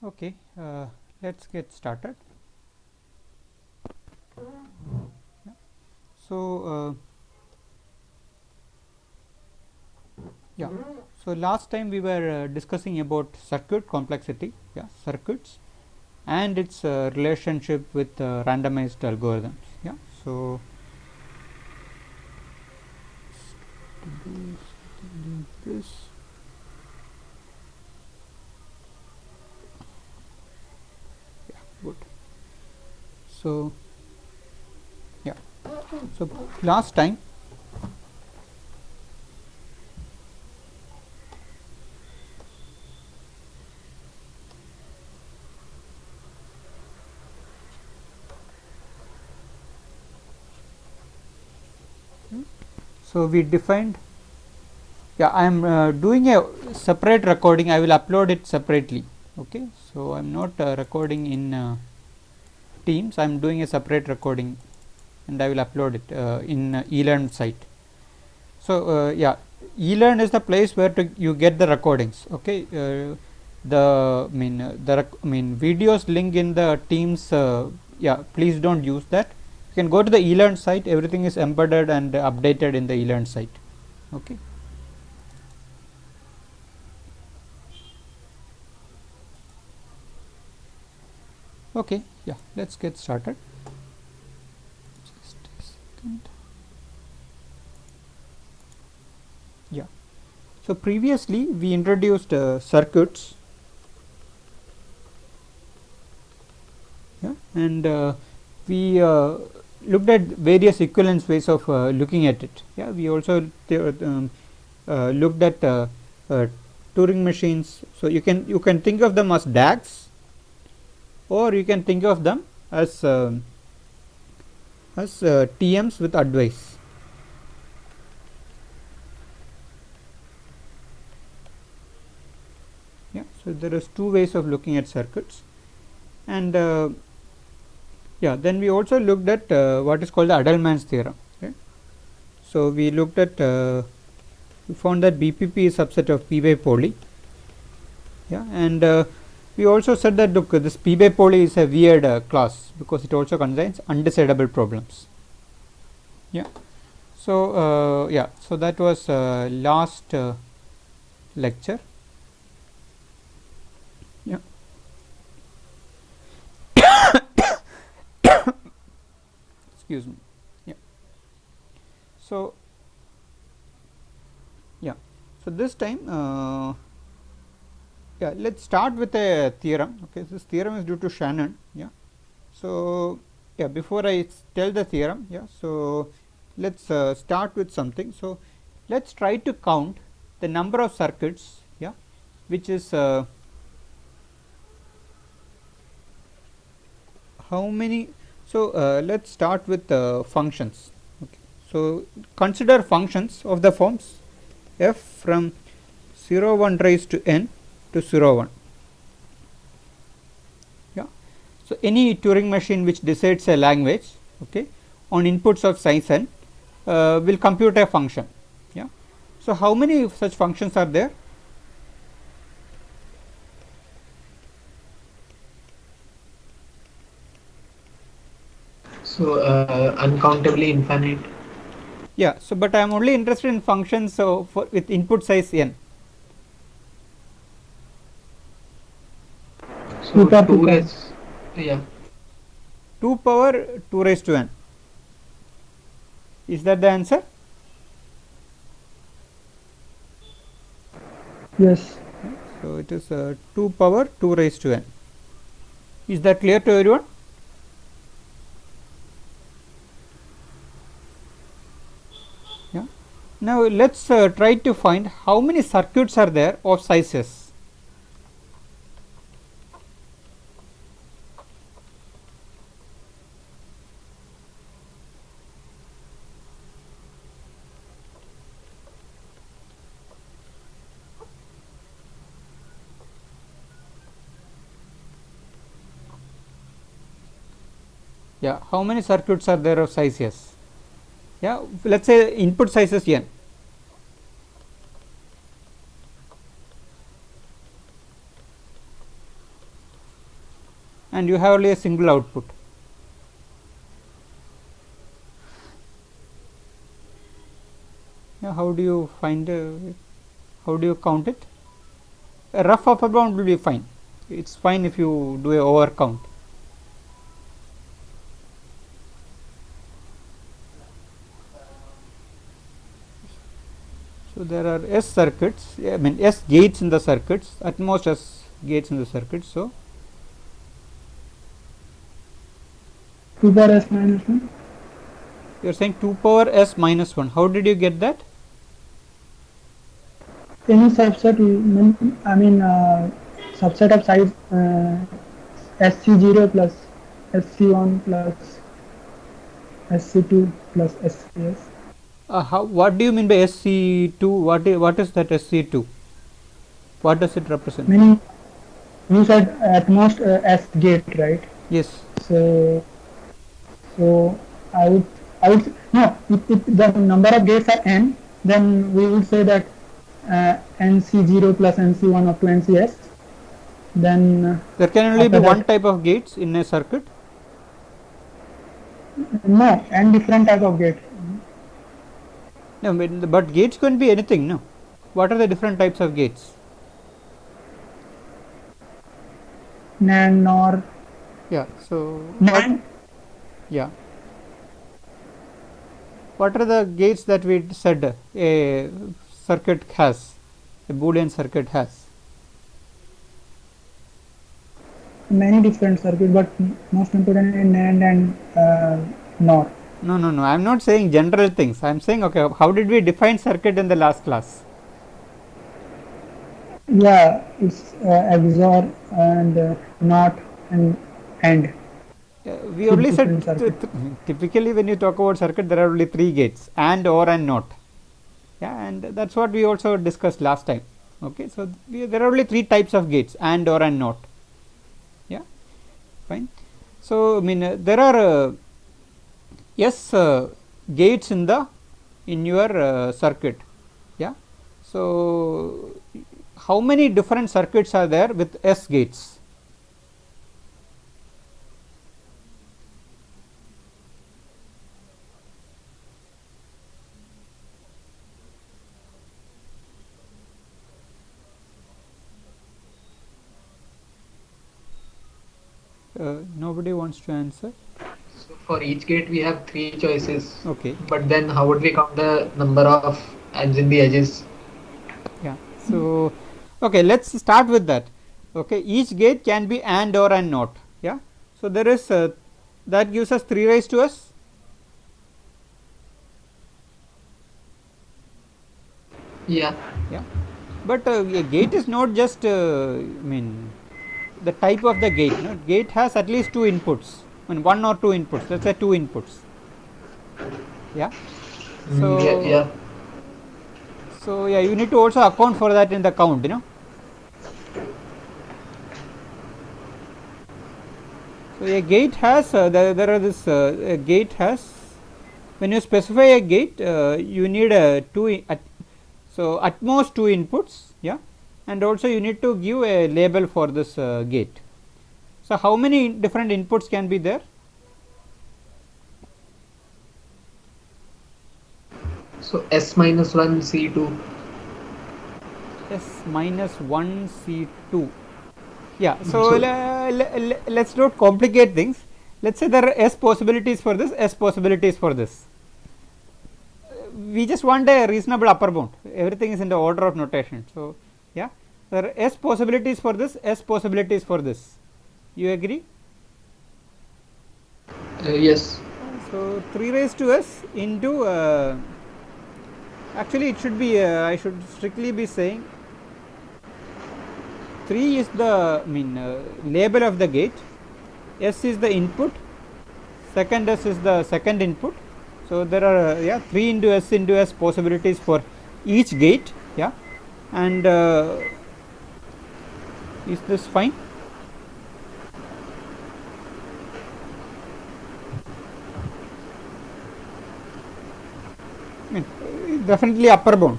Okay, let's get started. Yeah. So, yeah. So last time we were discussing about circuit complexity, circuits, and its relationship with randomized algorithms. Yeah. So to do something like this. Yeah, good. So yeah. So last time. So we defined. Yeah, I am doing a separate recording. I will upload it separately. Okay, so I am not recording in Teams. I am doing a separate recording, and I will upload it in eLearn site. So yeah, eLearn is the place where you get the recordings. Okay, the videos link in the Teams. Yeah, please don't use that. You can go to the eLearn site. Everything is embedded and updated in the eLearn site. Okay. Okay, yeah, let's get started. Just a second. Yeah, so previously we introduced circuits, yeah, and we looked at various equivalence ways of looking at it. Yeah, we also looked at Turing machines. So you can think of them as DAGs, or you can think of them as TMs with advice. Yeah, so there is two ways of looking at circuits, and yeah, then we also looked at what is called the Adleman's theorem. Okay? So we looked at we found that BPP is subset of P by poly. Yeah, and we also said that look, this P by poly is a weird class because it also contains undecidable problems. Yeah, so yeah, so that was last lecture. Yeah. Excuse me. Yeah. So yeah, so this time yeah, let's start with a theorem. Okay, this theorem is due to Shannon. Yeah, so yeah, before I tell the theorem, yeah, so let's start with something. So let's try to count the number of circuits, yeah, which is how many. So let's start with functions. Okay, so consider functions of the forms f from 0 1 raised to n to 0 1. Yeah, so any Turing machine which decides a language, okay, on inputs of size n will compute a function. Yeah, so how many such functions are there? So uncountably infinite. Yeah, so but I am only interested in functions so for with input size n. So 2 raised, yeah. 2 power 2 raised to n. Is that the answer? Yes. So it is 2 power 2 raised to n. Is that clear to everyone? Yeah. Now let's try to find how many circuits are there of sizes. Yeah, how many circuits are there of size s? Yeah, let's say input size is n. and you have only a single output. Yeah, how do you find how do you count it? A rough upper bound will be fine. It's fine if you do a over count. So there are S circuits, I mean S gates in the circuits, at most S gates in the circuit. So 2 power s minus 1. you are saying 2 power S minus 1. How did you get that? Any subset, I mean subset of size SC0 plus SC1 plus SC2 plus SCS. What do you mean by SC2? What is that SC2? What does it represent? Meaning, you said at most S gate, right? Yes. So I would no. If the number of gates are n, then we would say that NC0 plus NC1 up to NCS. Then there can only be one type of gates in a circuit. No, n different type of gate. No, but gates can be anything. No, what are the different types of gates? NAND, NOR. Yeah. So NAND. Yeah. What are the gates that we said a circuit has, a Boolean circuit has? Many different circuits, but most importantly NAND and NOR. No. I am not saying general things. I am saying, okay, how did we define circuit in the last class? Yeah, it's XOR and NOT and AND. We only said typically when you talk about circuit, there are only 3 gates: AND, OR, and NOT. Yeah, and that's what we also discussed last time. Okay, so there are only 3 types of gates: AND, OR, and NOT. Yeah, fine. So I mean there are S gates in your circuit. Yeah. So how many different circuits are there with S gates? Nobody wants to answer. So for each gate we have 3 choices. Okay. But then how would we count the number of ends in the edges? Yeah. So okay, let's start with that. Okay, each gate can be AND, OR, and NOT. Yeah. So there is that gives us 3 raised to S. Yeah. Yeah. But a gate is not just I mean the type of the gate. No? Gate has at least 2 inputs. I mean 1 or 2 inputs. Let's say 2 inputs. Yeah. So yeah. So yeah, you need to also account for that in the count. You know. So a gate has there are this a gate has, when you specify a gate you need so at most 2 inputs. Yeah, and also you need to give a label for this gate. So how many different inputs can be there? So S minus 1 C2. S minus 1 C2. Yeah, so let's not complicate things. Let's say there are S possibilities for this, S possibilities for this. We just want a reasonable upper bound. Everything is in the order of notation. So yeah, there are S possibilities for this, S possibilities for this. You agree? Yes. So 3 raised to S into actually it should be I should strictly be saying 3 is the label of the gate, S is the input, second S is the second input. So there are 3 into S possibilities for each gate. Yeah, and is this fine? Definitely upper bound.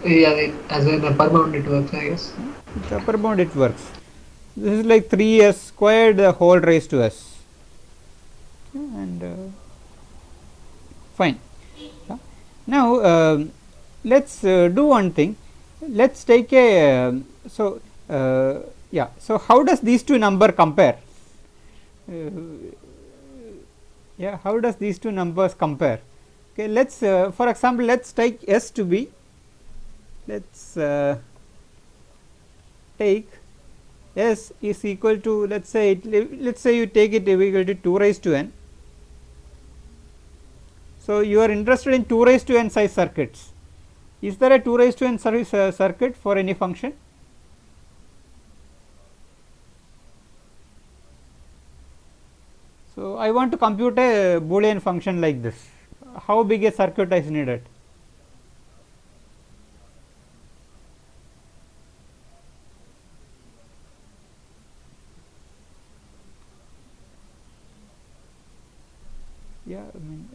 Yeah, as an upper bound it works, I guess. With upper bound it works. this is like 3s squared the whole raised to s, and fine. Now let us do one thing. Let us take a yeah. So how does these two number compare? Yeah, how does these two numbers compare? Okay, let us for example, let us take s to be, let us take s is equal to, let us say let us say you take it equal to 2 raised to n. So you are interested in 2 raised to n size circuits. Is there a 2 raised to n circuit for any function? So I want to compute a Boolean function like this. How big a circuit is needed? Yeah, I mean,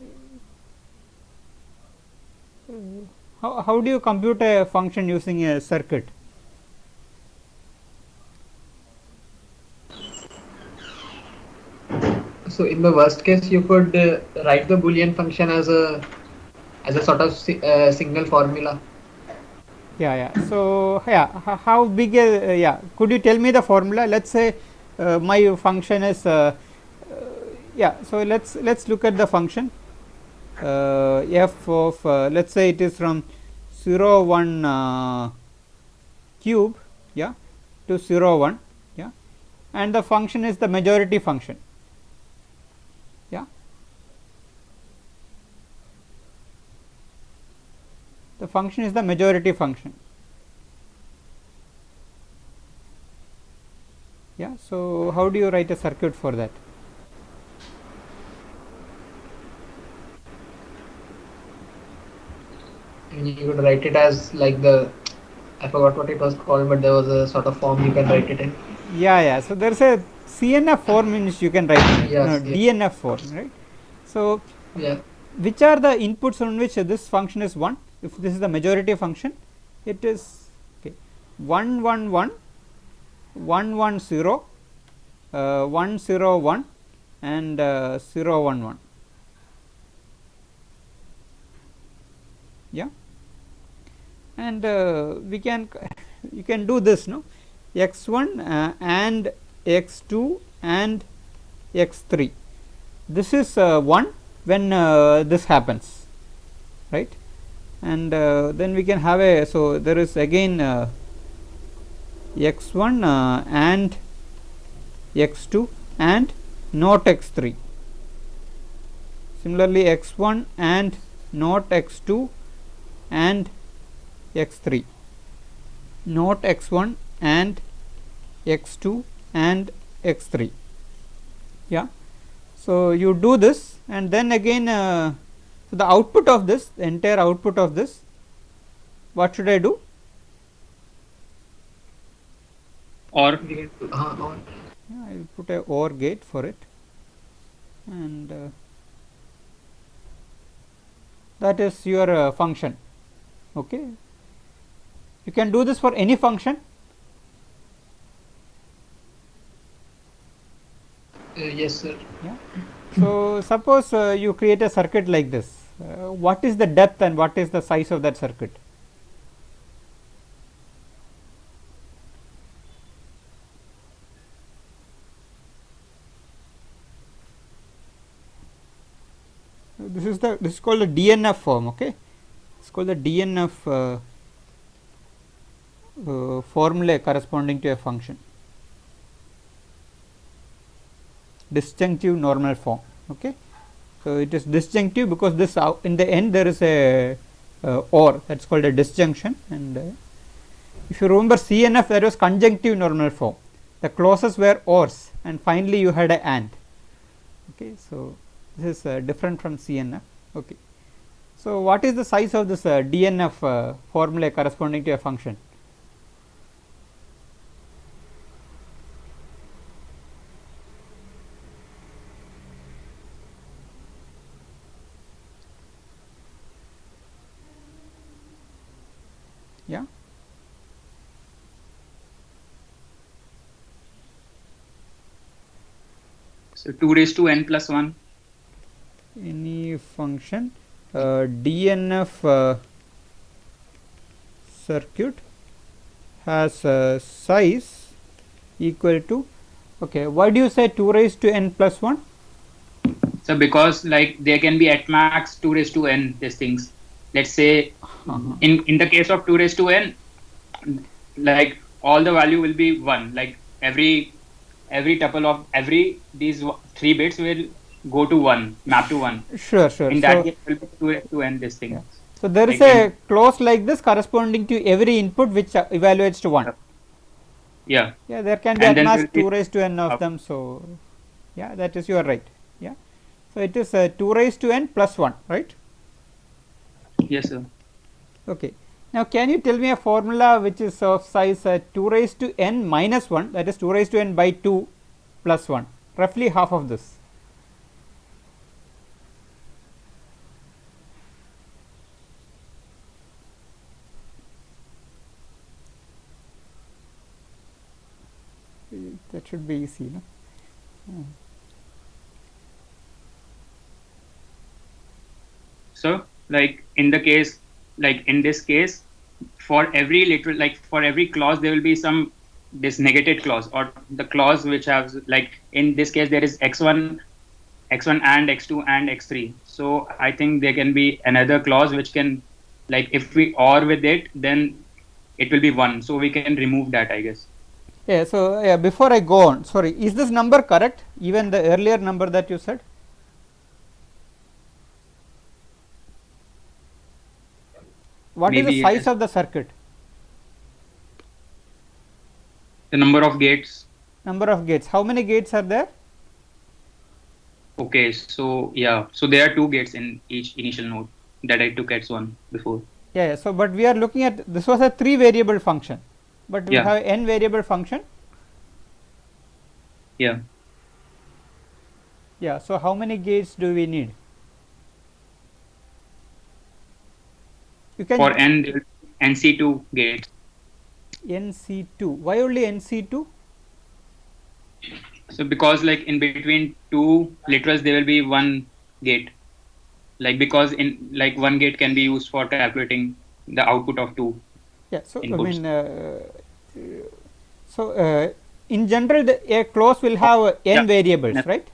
how do you compute a function using a circuit? So in the worst case, you could write the Boolean function as a sort of signal formula. Yeah. So yeah, how big a yeah? Could you tell me the formula? Let's say my function is yeah. So let's look at the function f of let's say it is from 0 1 cube, yeah, to 0 1, yeah, and the function is the majority function, yeah. The function is the majority function, yeah. So how do you write a circuit for that? And you could write it as like I forgot what it was called, but there was a sort of form you can write it in. Yeah. So there's a CNF form in which you can write in it, no, Yes, yeah. DNF form, right? So Yeah. which are the inputs on which this function is 1? If this is the majority function, it is okay, 1 1 1, 1 1 0, 1 0 1, and 0 1 1, yeah. And we can you can do this, no, x1 and x2 and x3. This is 1 when this happens, right? And then we can have a, so there is again x1 and x2 and not x3. Similarly, x1 and not x2 and x3, not x1 and x2 and x3, yeah. So you do this, and then again so the output of this, the entire output of this, what should I do? Or Or. Yeah, I will put a OR gate for it, and that is your function, okay. You can do this for any function. Yes, sir. Yeah. So suppose you create a circuit like this. What is the depth and what is the size of that circuit? This is called the DNF form, okay. It's called the DNF formula corresponding to a function, disjunctive normal form, okay. So it is disjunctive because this in the end there is a OR, that's called a disjunction. And if you remember CNF, that was conjunctive normal form, the clauses were ORs and finally you had a AND, okay. So this is different from CNF, okay. So what is the size of this DNF formula corresponding to a function? Yeah. So 2 raised to n plus 1. Any function DNF circuit has a size equal to, okay, why do you say 2 raised to n plus 1? So because like there can be at max 2 raised to n these things. Let's say in the case of 2 raised to n, like all the value will be 1. Like every tuple of these 3 bits will go to 1, map to 1. Sure. In that case, it will be 2 raised to n this thing. Yeah. So there is like a clause like this corresponding to every input which evaluates to 1. Yeah. Yeah, there can be And at then max will 2 raised to n of them. So yeah, that is, you are right. Yeah. So it is 2 raised to n plus 1, right? Yes, sir. Okay. Now can you tell me a formula which is of size 2 raised to n minus 1, that is 2 raised to n by 2 plus 1, roughly half of this. That should be easy, no? So like in this case, for every literal, like for every clause there will be some this negated clause, or the clause which has, like in this case there is x1 and x2 and x3. So I think there can be another clause which can, like if we OR with it, then it will be 1. So we can remove that, I guess. Yeah. So before I go on, sorry, is this number correct? Even the earlier number that you said? What is the size of the circuit? The number of gates. Number of gates. How many gates are there? Okay, so yeah, so there are 2 gates in each initial node that I took as 1 before. Yeah. So but we are looking at, this was a 3 variable function, but we have n variable function. Yeah. Yeah. So how many gates do we need? You can for n, there will be NC2 gates. NC2. Why only NC2? So because like in between 2 literals there will be 1 gate. Like because in like 1 gate can be used for calculating the output of 2. Yeah. So inputs. I mean, in general a clause will have n variables, right?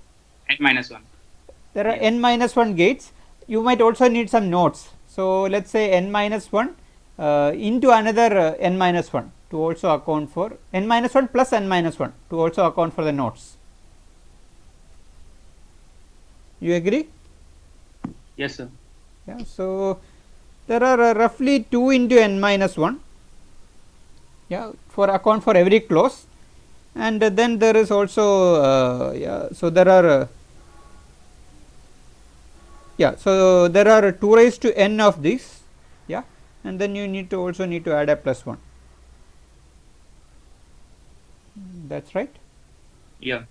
N minus 1. There are n minus 1 gates. You might also need some nodes. So let's say n minus 1 into another n minus 1 to also account for n minus 1 plus n minus 1 to also account for the nodes. You agree? Yes, sir. Yeah. So there are roughly 2 into n minus 1. Yeah, for account for every clause, and then there is also yeah. So there are yeah. So there are 2 raised to n of these. Yeah, and then you need to also add a plus 1. That's right. Yeah.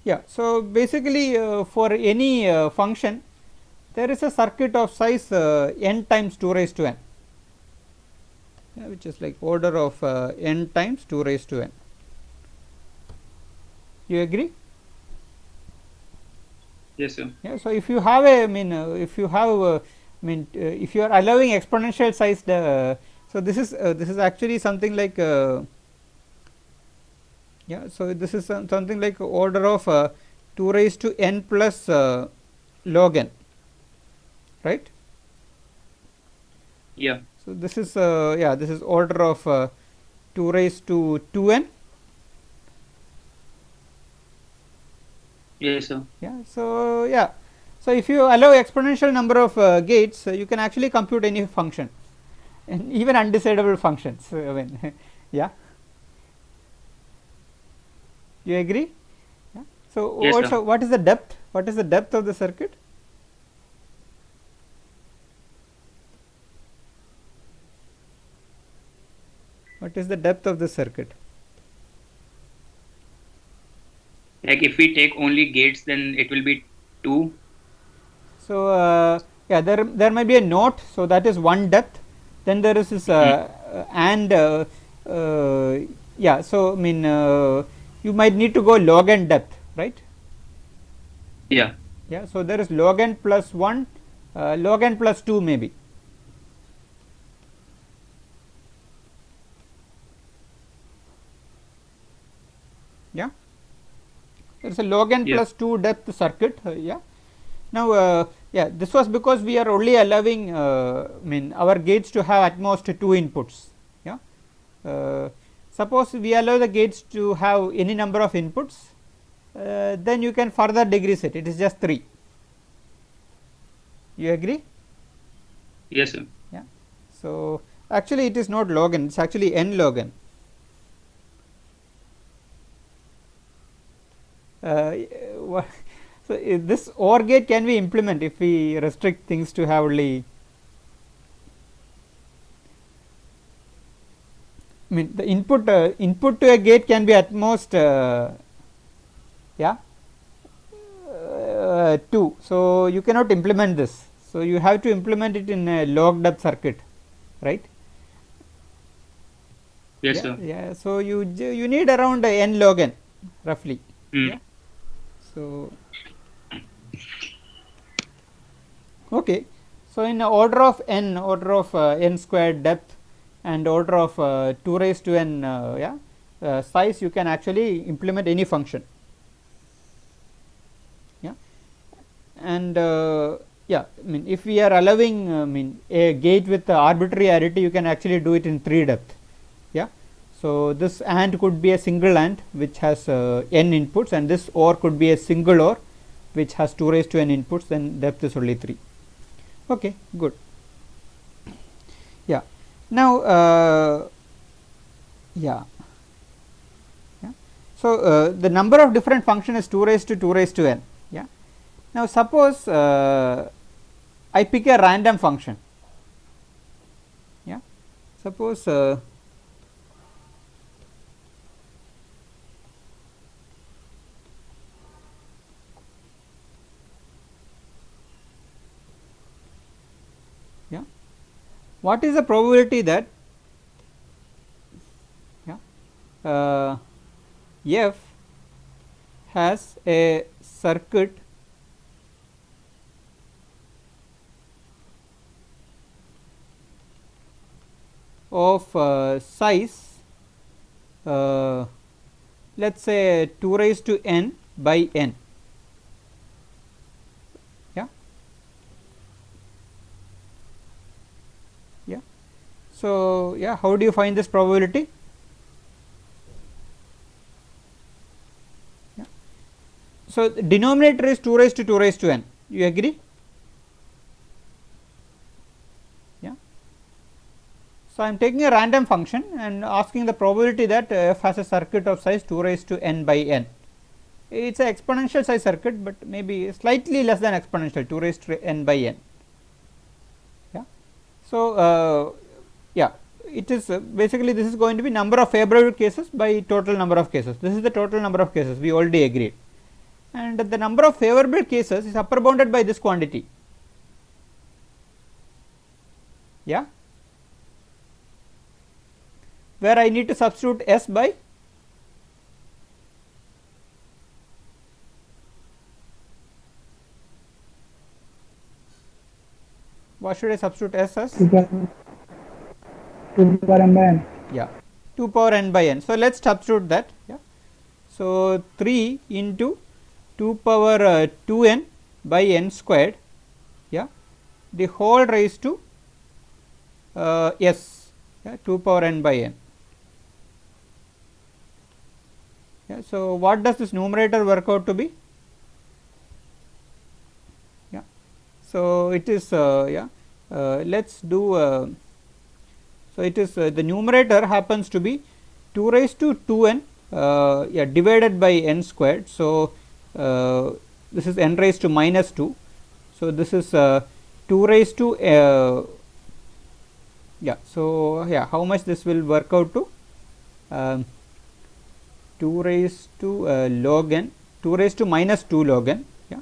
Yeah. So basically for any function there is a circuit of size n times 2 raised to n, which is like order of n times 2 raised to n. You agree? Yes, sir. Yeah. So if you have a, I mean, if you have, if you are allowing exponential sized, so this is actually something like, yeah. So this is something like order of 2 raised to n plus log n, right? Yeah. So this is yeah, this is order of 2 raised to 2n. Yes, sir. Yeah. So yeah, so if you allow exponential number of gates, you can actually compute any function, and even undecidable functions. I mean, yeah. You agree? Yeah. So Yes, also, sir. what is the depth? What is the depth of the circuit? What is the depth of the circuit? Like if we take only gates, then it will be 2. So yeah, there might be a note, so that is one depth. Then there is this and yeah. So I mean, you might need to go log n depth, right? Yeah. Yeah, so there is log n plus 1, log n plus 2 maybe. Yeah, there is a log n Yeah. plus 2 depth circuit. Yeah. Now, yeah, this was because we are only allowing our gates to have at most 2 inputs. Yeah. Suppose we allow the gates to have any number of inputs, then you can further decrease it. It is just 3. You agree? Yes, sir. Yeah. So actually, it is not log n; it's actually n log n. So this OR gate can we implement if we restrict things to have only, I mean the input to a gate can be at most 2. So you cannot implement this. So you have to implement it in a log depth circuit, right? Yes, Yeah, sir. yeah. So you need around n log n roughly. Mm. Yeah. So okay. So in order of n, n squared depth and order of 2 raised to n size, you can actually implement any function. Yeah. And yeah, I mean if we are allowing a gate with arbitrary arity, you can actually do it in 3 depth. Yeah. So this AND could be a single AND which has n inputs, and this OR could be a single OR which has 2 raised to n inputs, then depth is only 3. Okay, good. Yeah. Now, yeah. So the number of different function is 2 raised to 2 raised to n. Yeah. Now suppose I pick a random function. Yeah. Suppose yeah, what is the probability that f has a circuit of size let us say 2 raised to n by n. Yeah. Yeah. So yeah, how do you find this probability? Yeah. So the denominator is 2 raised to 2 raised to n. You agree? Yeah. So I am taking a random function and asking the probability that f has a circuit of size 2 raised to n by n. It is an exponential size circuit, but maybe slightly less than exponential, 2 raised to n by n. Yeah. So yeah, it is basically this is going to be number of favorable cases by total number of cases. This is the total number of cases, we already agreed, and the number of favorable cases is upper bounded by this quantity. Yeah, where I need to substitute s by what should I substitute s as? 2 power n by n. Yeah, 2 power n by n. So let us substitute that. Yeah. So 3 into 2 power 2n by n squared. Yeah, the whole raised to s. Yeah, 2 power n by n. Yeah. So what does this numerator work out to be? Yeah. So it is let us do. So it is the numerator happens to be 2 raised to 2n divided by n squared. So this is n raised to minus 2. So this is 2 raised to So yeah, how much this will work out to? 2 raised to log n, 2 raised to minus 2 log n. Yeah.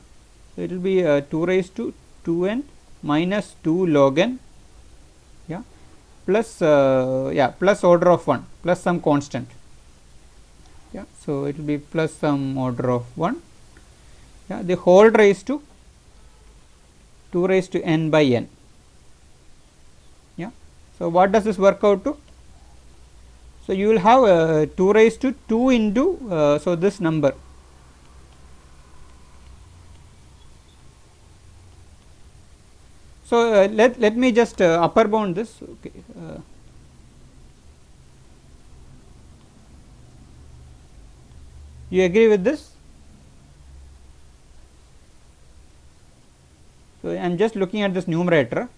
So it will be 2 raised to 2n minus 2 log n. Yeah. Plus plus order of 1 plus some constant. Yeah. So it will be plus some order of 1. yeah, the whole raised to 2 raised to n by n. Yeah. So what does this work out to? So you will have 2 raised to 2 into so this number. So let me just upper bound this. Okay. You agree with this? So I am just looking at this numerator.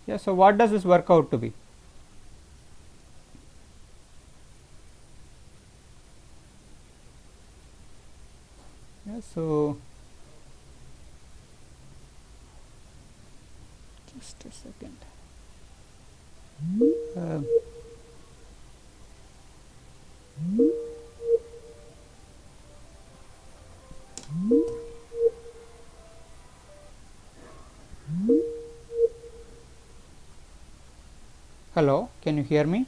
Yeah. So what does this work out to be? Yeah. So just a second. Hello, can you hear me?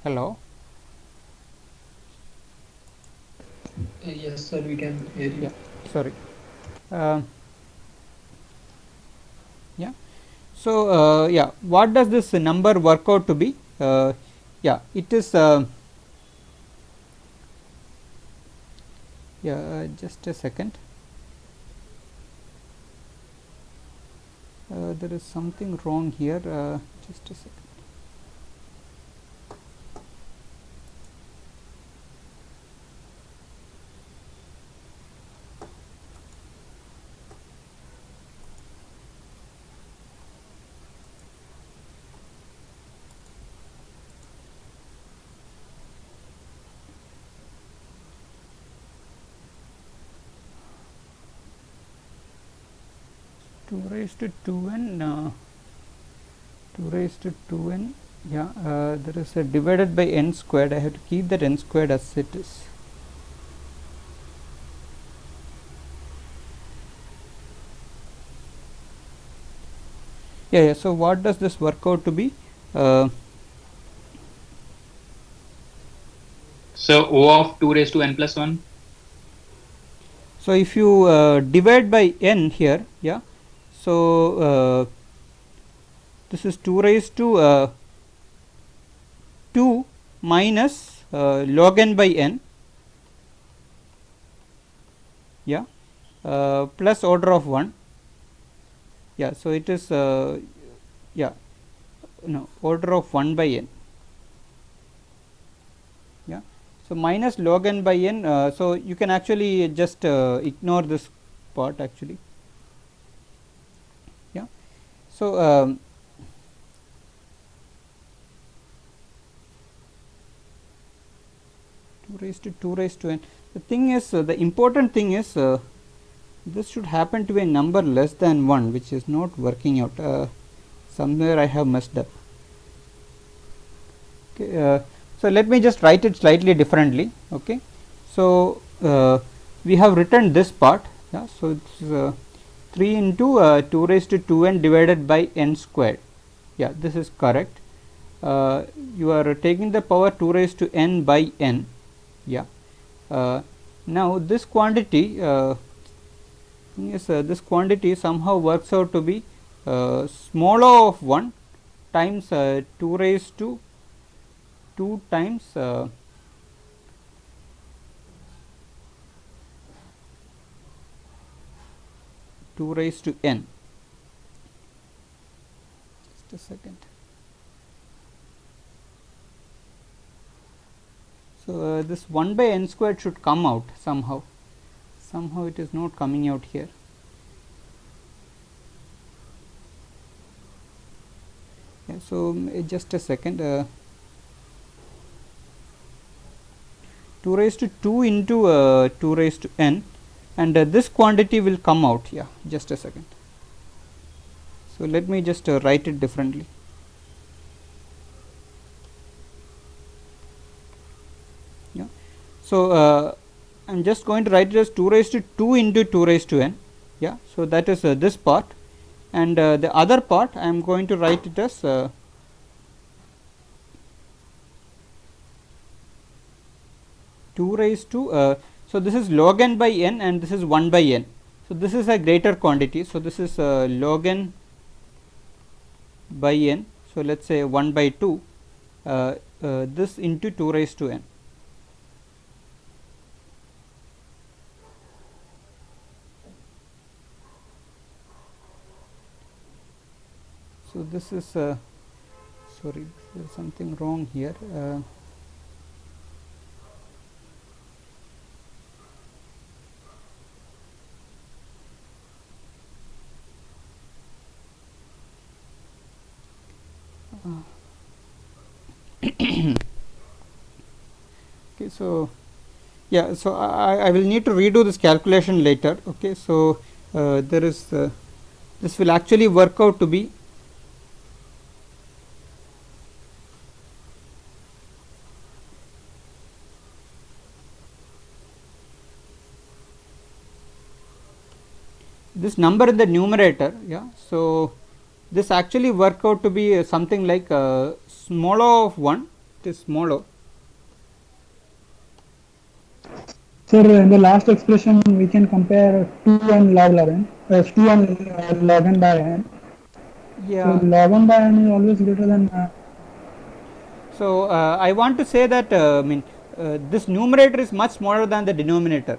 Hello. Yes, sir, we can hear you. Yeah, sorry. Yeah. So yeah, what does this number work out to be? Yeah, it is. Yeah, just a second. There is something wrong here. Just a second. Two raised to 2n. 2 raised to 2n. Yeah, there is a divided by n squared. I have to keep that n squared as it is. Yeah, yeah. So what does this work out to be? So O of 2 raised to n plus 1. So if you divide by n here, yeah. So this is 2 raised to 2 minus log n by n, yeah, plus order of 1. Yeah, so it is yeah, no, order of 1 by n. Yeah, so minus log n by n. So you can actually just ignore this part actually. Yeah, so 2 raised to 2 raised to n. The thing is, the important thing is this should happen to be a number less than 1, which is not working out. Somewhere I have messed up. Okay, so let me just write it slightly differently. Okay, so we have written this part. Yeah, so it's 3 into 2 raised to 2n divided by n squared. Yeah, this is correct. You are taking the power 2 raised to n by n. Yeah. Now this quantity this quantity somehow works out to be small o of 1 times 2 raised to 2 times 2 raised to n. Just a second. So this 1 by n squared should come out somehow. Somehow it is not coming out here. Yeah, so just a second. 2 raised to 2 into 2 raised to n, and this quantity will come out. Yeah, just a second. So let me just write it differently. Yeah, so I am just going to write it as 2 raised to 2 into 2 raised to n. Yeah, so that is this part, and the other part I am going to write it as 2 raised to so this is log n by n and this is 1 by n. So this is a greater quantity. So this is log n by n. So let's say 1 by 2 this into 2 raised to n. So this is sorry, there is something wrong here. Okay, so yeah, so I will need to redo this calculation later. Okay, so there is this will actually work out to be this number in the numerator. Yeah, so this actually work out to be something like small o of 1. It is small o. Sir, in the last expression, we can compare 2 and log n, 2 and log n by n. Yeah. So log n by n is always greater than. So I want to say that this numerator is much smaller than the denominator.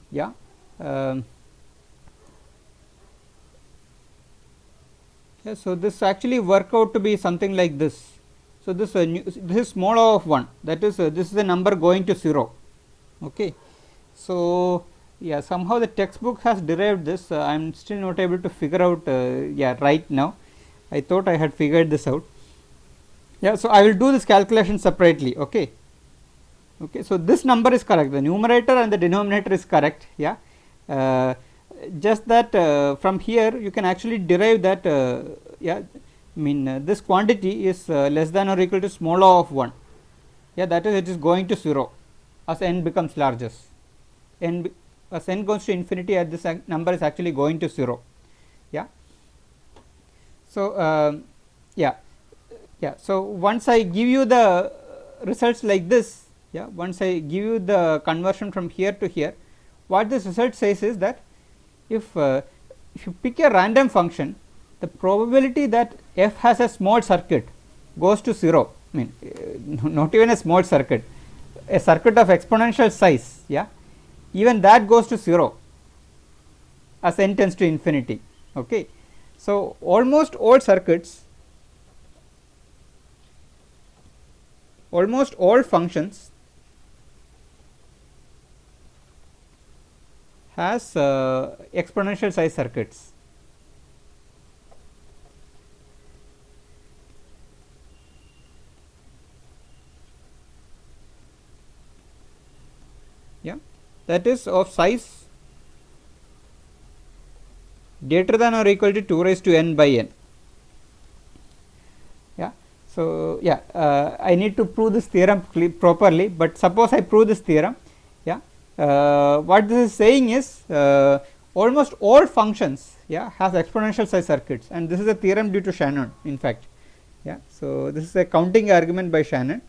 Yeah. Yeah, so this actually work out to be something like this. So this this is small o of 1, that is this is the number going to 0. Okay. So yeah, somehow the textbook has derived this. I am still not able to figure out yeah, right now. I thought I had figured this out. Yeah, so I will do this calculation separately. Okay. Okay, so this number is correct, the numerator and the denominator is correct. Yeah, just that from here you can actually derive that yeah, this quantity is less than or equal to small o of 1. Yeah, that is, it is going to 0 as n becomes largest. As n goes to infinity, at this number is actually going to 0. Yeah. So yeah, yeah. So once I give you the results like this, yeah, once I give you the conversion from here to here, what this result says is that if you pick a random function, the probability that f has a small circuit goes to 0. Not even a small circuit, a circuit of exponential size. Yeah, even that goes to 0 as n tends to infinity. Okay. So almost all circuits, almost all functions has exponential size circuits. Yeah, that is of size greater than or equal to 2 raised to n by n. Yeah, so yeah, I need to prove this theorem properly, but suppose I prove this theorem. Yeah, what this is saying is almost all functions, yeah, has exponential size circuits, and this is a theorem due to Shannon, in fact. Yeah, so this is a counting argument by Shannon.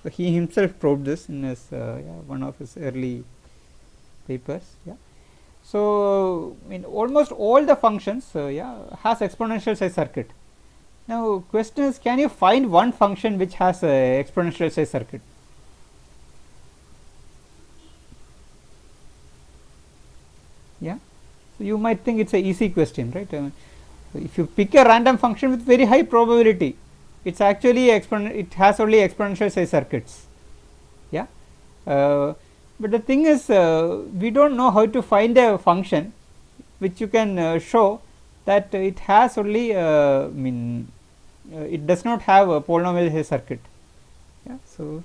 So he himself proved this in his yeah, one of his early papers. Yeah, so almost all the functions yeah, has exponential size circuit. Now question is, can you find one function which has a exponential size circuit? Yeah, so you might think it's a easy question, right? If you pick a random function with very high probability, it's actually it has only exponential size circuits. Yeah, but the thing is, we don't know how to find a function which you can show that it has only it does not have a polynomial size circuit. Yeah, so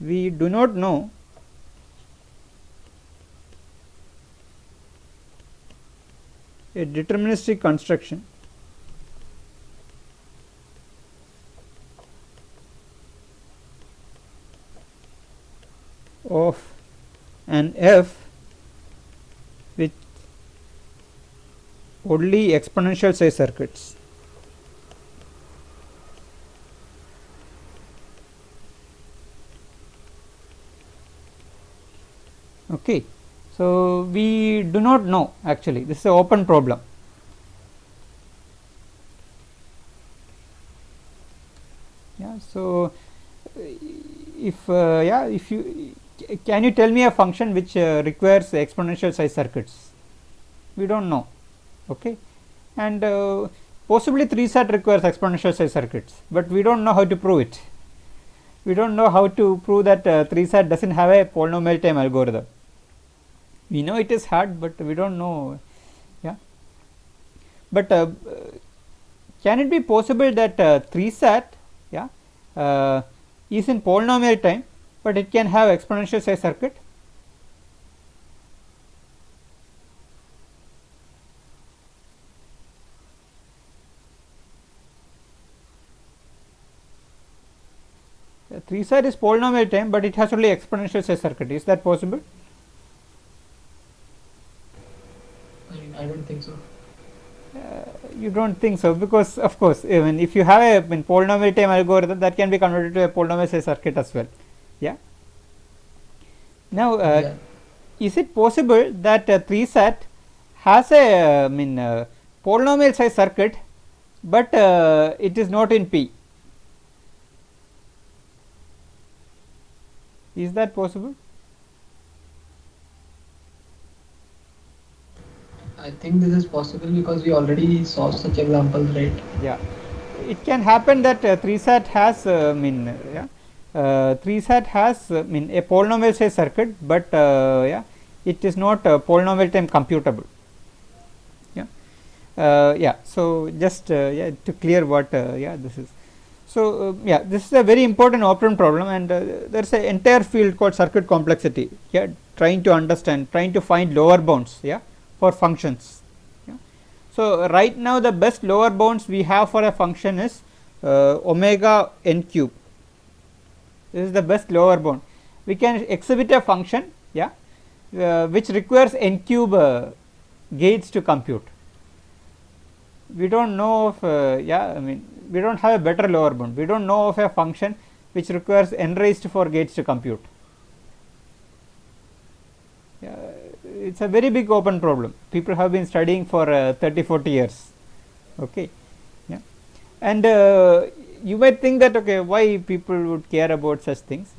we do not know a deterministic construction of an f with only exponential size circuits. Okay. So, we do not know actually, this is an open problem. Yeah. So, if if you can you tell me a function which requires exponential size circuits? We do not know. Okay. And possibly 3-SAT requires exponential size circuits, but we do not know how to prove it. We do not know how to prove that 3-SAT does not have a polynomial time algorithm. We know it is hard, but we do not know. Yeah. But can it be possible that 3-SAT is in polynomial time, but it can have exponential size circuit? Yeah, 3-SAT is polynomial time, but it has only exponential size circuit. Is that possible? I don't think so. You don't think so, because of course, even if you have a polynomial time algorithm, that can be converted to a polynomial size circuit as well. Yeah. Now, is it possible that 3-SAT has a polynomial size circuit, but it is not in P? Is that possible? I think this is possible because we already saw such examples, right? Yeah, it can happen that 3-SAT has 3-SAT has a polynomial size circuit, but it is not polynomial time computable. So just to clear what this is. So this is a very important open problem, and there is an entire field called circuit complexity. Trying to understand, trying to find lower bounds. For functions. So right now the best lower bounds we have for a function is omega n cube. This is the best lower bound. We can exhibit a function which requires n cube gates to compute. We do not know of we do not have a better lower bound. We do not know of a function which requires n raised to 4 gates to compute. It is a very big open problem. People have been studying for 30-40 years. Okay. And you might think that why people would care about such things?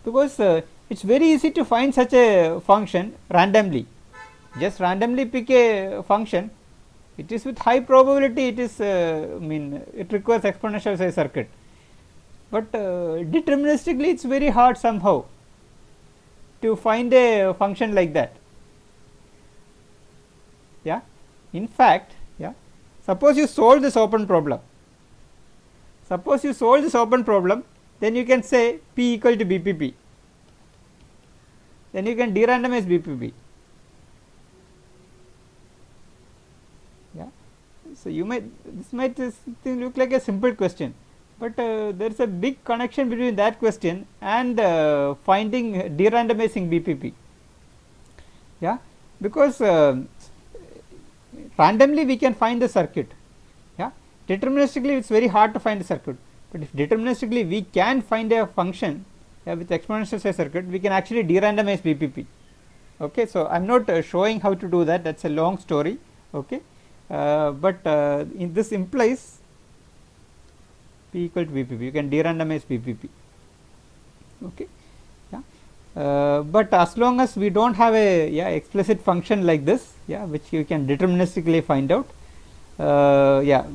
Because it is very easy to find such a function randomly. Just randomly pick a function. It is with high probability. It is it requires exponential size circuit. But deterministically, it is very hard somehow to find a function like that. In fact, suppose you solve this open problem. Suppose you solve this open problem, then you can say P equal to BPP. Then you can de-randomize BPP. So this might look like a simple question, but there is a big connection between that question and finding de-randomizing BPP. Because randomly we can find the circuit. Deterministically it is very hard to find the circuit, but if deterministically we can find a function with exponential size circuit, we can actually de-randomize BPP. Okay, so I am not showing how to do that. That is a long story. Okay, but in this implies P equal to BPP. You can de-randomize BPP. Okay. But as long as we do not have a explicit function like this, which you can deterministically find out,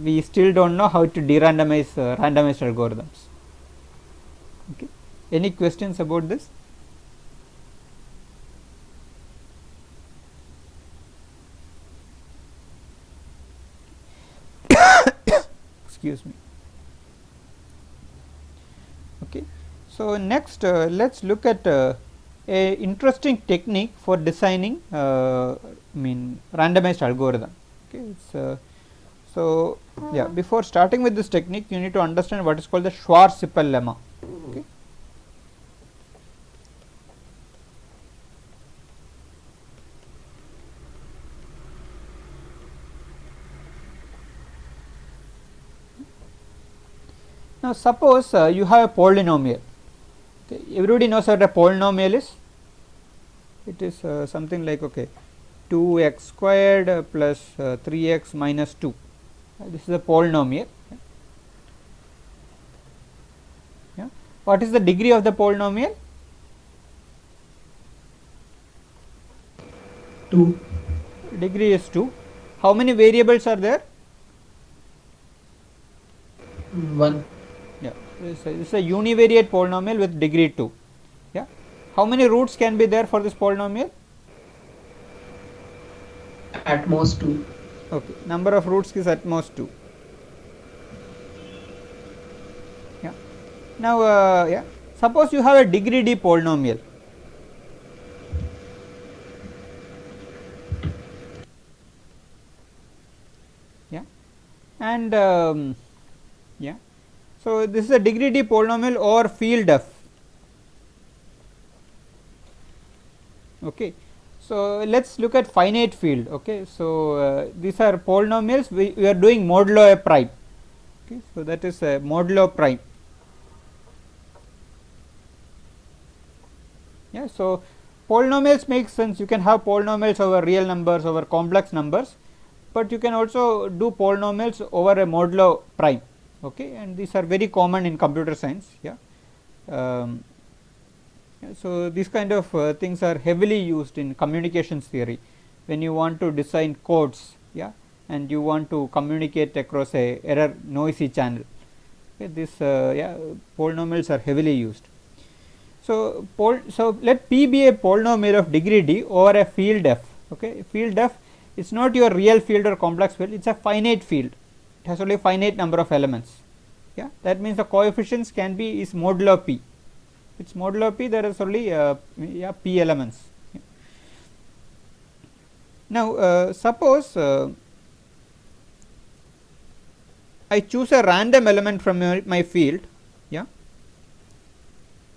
we still do not know how to de-randomize randomized algorithms. Okay. Any questions about this? Excuse me. Okay. So next let us look at a interesting technique for designing randomized algorithm. Okay. So before starting with this technique, you need to understand what is called the Schwartz-Zippel lemma. Okay. Now suppose you have a polynomial. Okay. Everybody knows what a polynomial is. it is something like, okay, 2x squared plus 3x minus 2. This is a polynomial. Yeah. What is the degree of the polynomial? 2. Degree is 2. How many variables are there? 1. Yeah, this is a univariate polynomial with degree 2. Yeah. How many roots can be there for this polynomial? At most 2. Okay, number of roots is at most 2. Yeah. Now, yeah, suppose you have a degree d polynomial. Yeah, and yeah, so this is a degree d polynomial over field f. Okay. So, let us look at finite field. Okay. So, these are polynomials, we are doing modulo a prime. Okay. So, that is a modulo prime. Yeah. So, polynomials make sense, you can have polynomials over real numbers, over complex numbers, but you can also do polynomials over a modulo prime. Okay. And these are very common in computer science. Yeah. So, these kind of things are heavily used in communications theory when you want to design codes, yeah, and you want to communicate across a error noisy channel. Okay, this yeah, polynomials are heavily used. So, let P be a polynomial of degree d over a field f. Okay, field f is not your real field or complex field, it is a finite field, it has only finite number of elements. Yeah, that means the coefficients can be is modulo p. It's modulo p, there is only yeah, p elements. Yeah. Now, suppose I choose a random element from my field, yeah,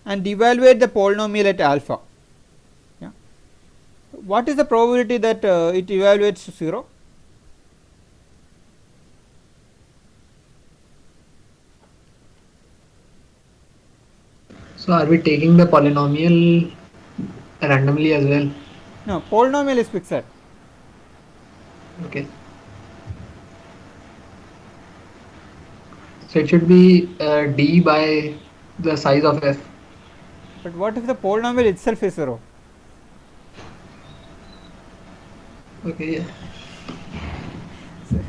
and evaluate the polynomial at alpha. Yeah. What is the probability that it evaluates 0? So are we taking the polynomial randomly as well? No, polynomial is fixed. Okay. So it should be d by the size of f. But what if the polynomial itself is 0? Okay. So,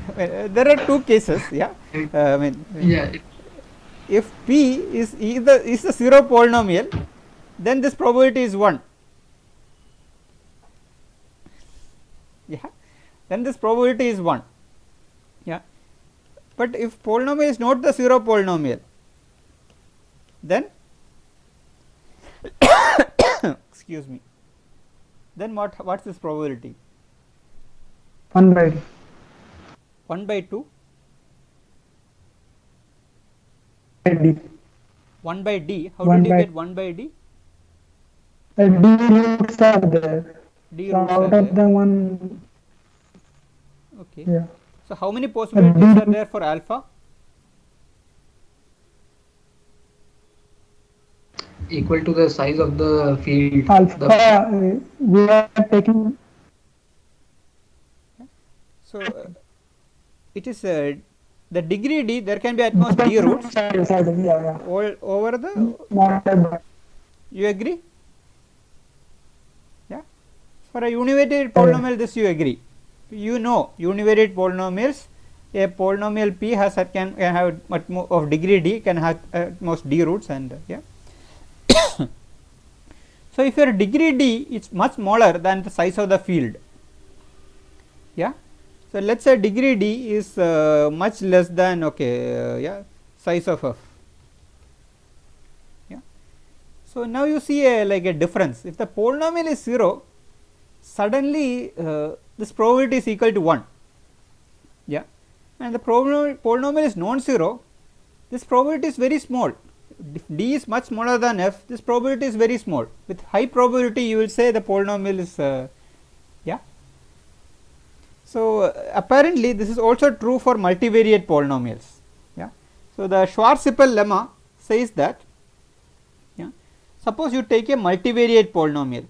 there are two cases. Yeah. I mean, Yeah. if p is a 0 polynomial, then this probability is 1. Yeah, then this probability is 1. Yeah, but if polynomial is not the 0 polynomial, then excuse me, then what's this probability? 1 by d. 1 by 2? D. 1 by d. How 1 did you by get 1 by d? The d roots are there. D So roots out are of there. the one, Okay. yeah. So how many possibilities are there for alpha? Equal to the size of the field. Alpha, we are taking. So it is the degree d, there can be at most d roots over the, you agree? Yeah. For a univariate polynomial, this you agree. You know univariate polynomials, a polynomial p has can have much more of degree d, can have at most d roots, and yeah. So if your degree d is much smaller than the size of the field, yeah. So let us say degree d is much less than, okay, yeah, size of f. Yeah. So now you see like a difference. If the polynomial is 0, suddenly this probability is equal to 1. Yeah, and the polynomial is non-zero, this probability is very small. If d is much smaller than f, this probability is very small. With high probability, you will say the polynomial is yeah. So apparently this is also true for multivariate polynomials. Yeah. So the Schwartz-Zippel lemma says that, yeah, suppose you take a multivariate polynomial.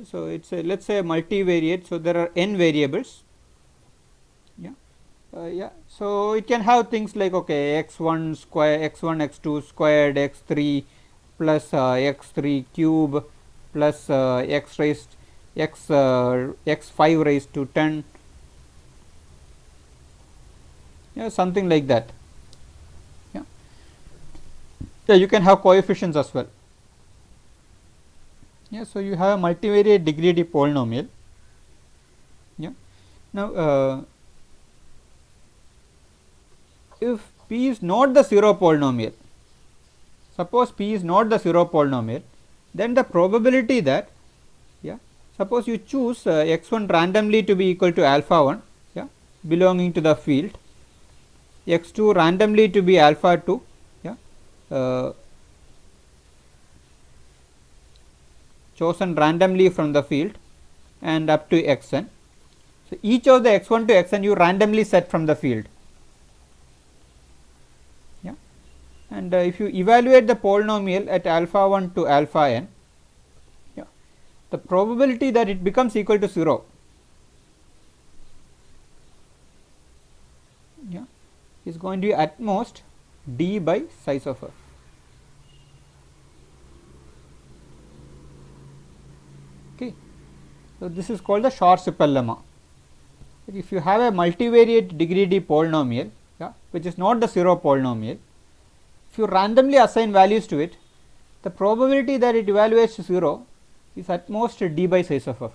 So it's a, let's say a multivariate. So there are n variables. Yeah. So it can have things like, okay, x1 square, x1 x2 squared, x3 plus x3 cube plus x raised x5 raised to 10, something like that. Yeah, you can have coefficients as well. So you have a multivariate degree D polynomial. Now if P is not the zero polynomial, suppose P is not the zero polynomial, then the probability that, suppose you choose x1 randomly to be equal to alpha 1, belonging to the field, x2 randomly to be alpha 2, chosen randomly from the field, and up to xn. So each of the x1 to xn you randomly set from the field. And if you evaluate the polynomial at alpha 1 to alpha n, the probability that it becomes equal to 0 is going to be at most d by size of f. Okay. So this is called the Schwartz-Zippel lemma. If you have a multivariate degree D polynomial, which is not the zero polynomial, if you randomly assign values to it, the probability that it evaluates to 0 is at most d by size of f.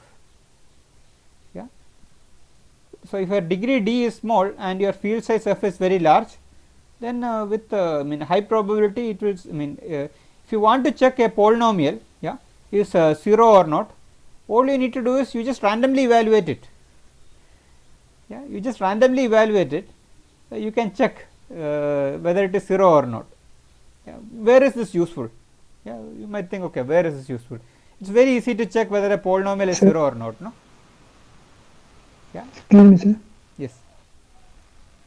So if your degree D is small and your field size f is very large, then with high probability it will, if you want to check a polynomial is 0 or not, all you need to do is you just randomly evaluate it. You just randomly evaluate it, you can check whether it is 0 or not. Where is this useful? You might think, okay, where is this useful? It is very easy to check whether a polynomial is 0 or not, no? Excuse me, sir. Yes.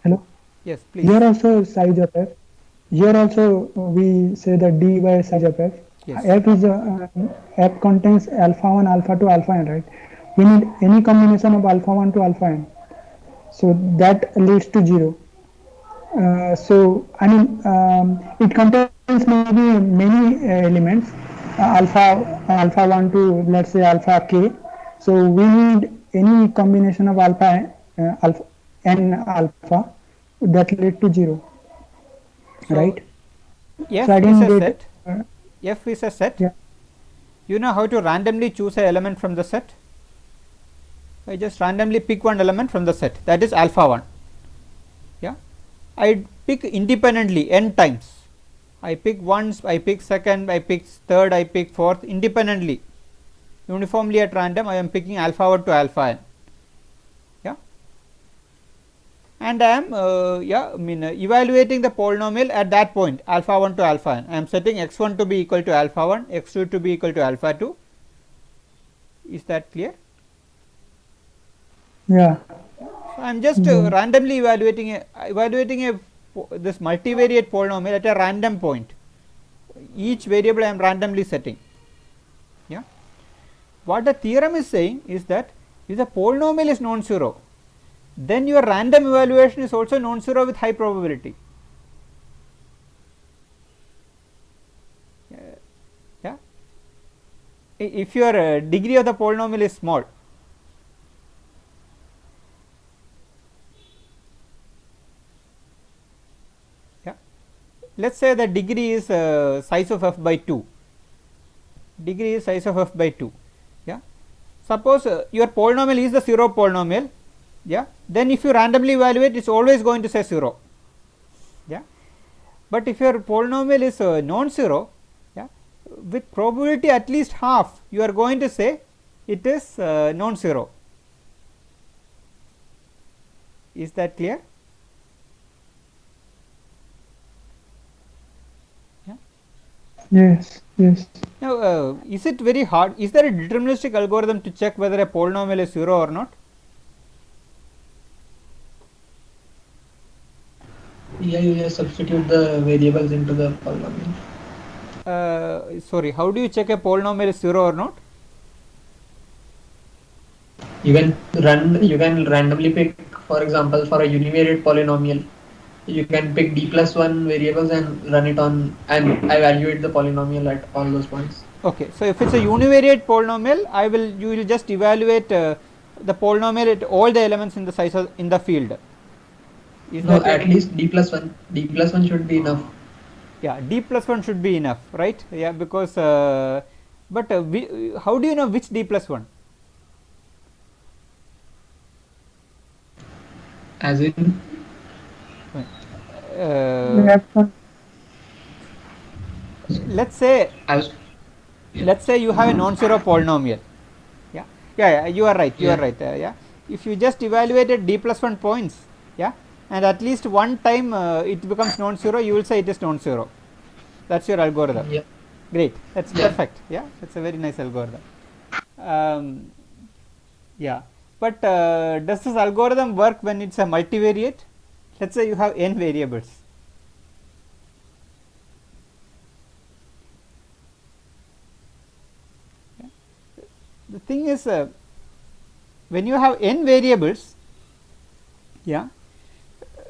Hello. Yes, please. Here also size of f. Here also we say that d by size of f. Yes. F is f contains alpha 1, alpha 2, alpha n, right? We need any combination of alpha 1 to alpha n. So that leads to 0. So I mean it contains maybe many elements, alpha 1 to, let's say, alpha k. So we need any combination of alpha n alpha that lead to 0, so right? F so I is didn't a get set. F is a set. Yeah. You know how to randomly choose an element from the set? I just randomly pick one element from the set, that is alpha 1. I pick independently n times. I pick once, I pick second, I pick third, I pick fourth, independently, uniformly at random. I am picking alpha 1 to alpha n. And I am evaluating the polynomial at that point, alpha 1 to alpha n. I am setting x1 to be equal to alpha 1, x2 to be equal to alpha 2. Is that clear? Yeah. So I am just randomly evaluating this multivariate polynomial at a random point. Each variable I am randomly setting. What the theorem is saying is that if the polynomial is non-zero, then your random evaluation is also non-zero with high probability. If your degree of the polynomial is small, let us say the degree is size of f by 2, degree is size of f by 2. Suppose your polynomial is the zero polynomial, then if you randomly evaluate, it is always going to say 0. But if your polynomial is non-zero, with probability at least half, you are going to say it is non-zero. Is that clear? Yes. Now, is it very hard? Is there a deterministic algorithm to check whether a polynomial is 0 or not? You just substitute the variables into the polynomial. Sorry, how do you check a polynomial is 0 or not? You can randomly pick, for example, for a univariate polynomial, you can pick d plus 1 variables and run it on and evaluate the polynomial at all those points. Okay, so if it's a univariate polynomial, you will just evaluate the polynomial at all the elements in the size of in the field. Is No, that at least d plus 1. D plus 1 should be enough. yeah, d plus 1 should be enough, right? Yeah, because but how do you know which d plus 1? As in, We have some let's say I was, you have a non-zero polynomial. Yeah, you are right, yeah, yeah, if you just evaluated d plus 1 points, yeah, and at least one time it becomes non-zero, you will say it is non-zero. That's your algorithm. yeah, Great, that's yeah. perfect. Yeah, that's a very nice algorithm. Yeah, but does this algorithm work when it's a multivariate? Let's say you have n variables. The thing is, when you have n variables, yeah,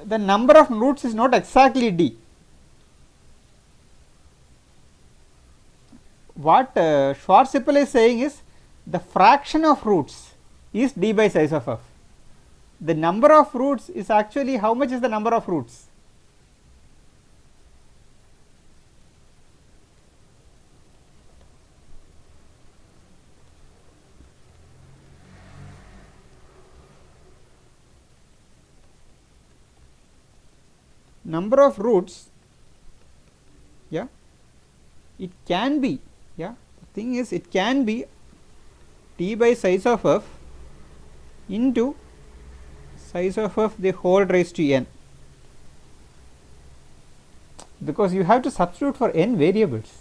the number of roots is not exactly d. What Schwartz is saying is the fraction of roots is d by size of f. The number of roots is actually how much is the number of roots? Number of roots, yeah, it can be, yeah, the thing is it can be t by size of f into size of f the whole raised to n, because you have to substitute for n variables.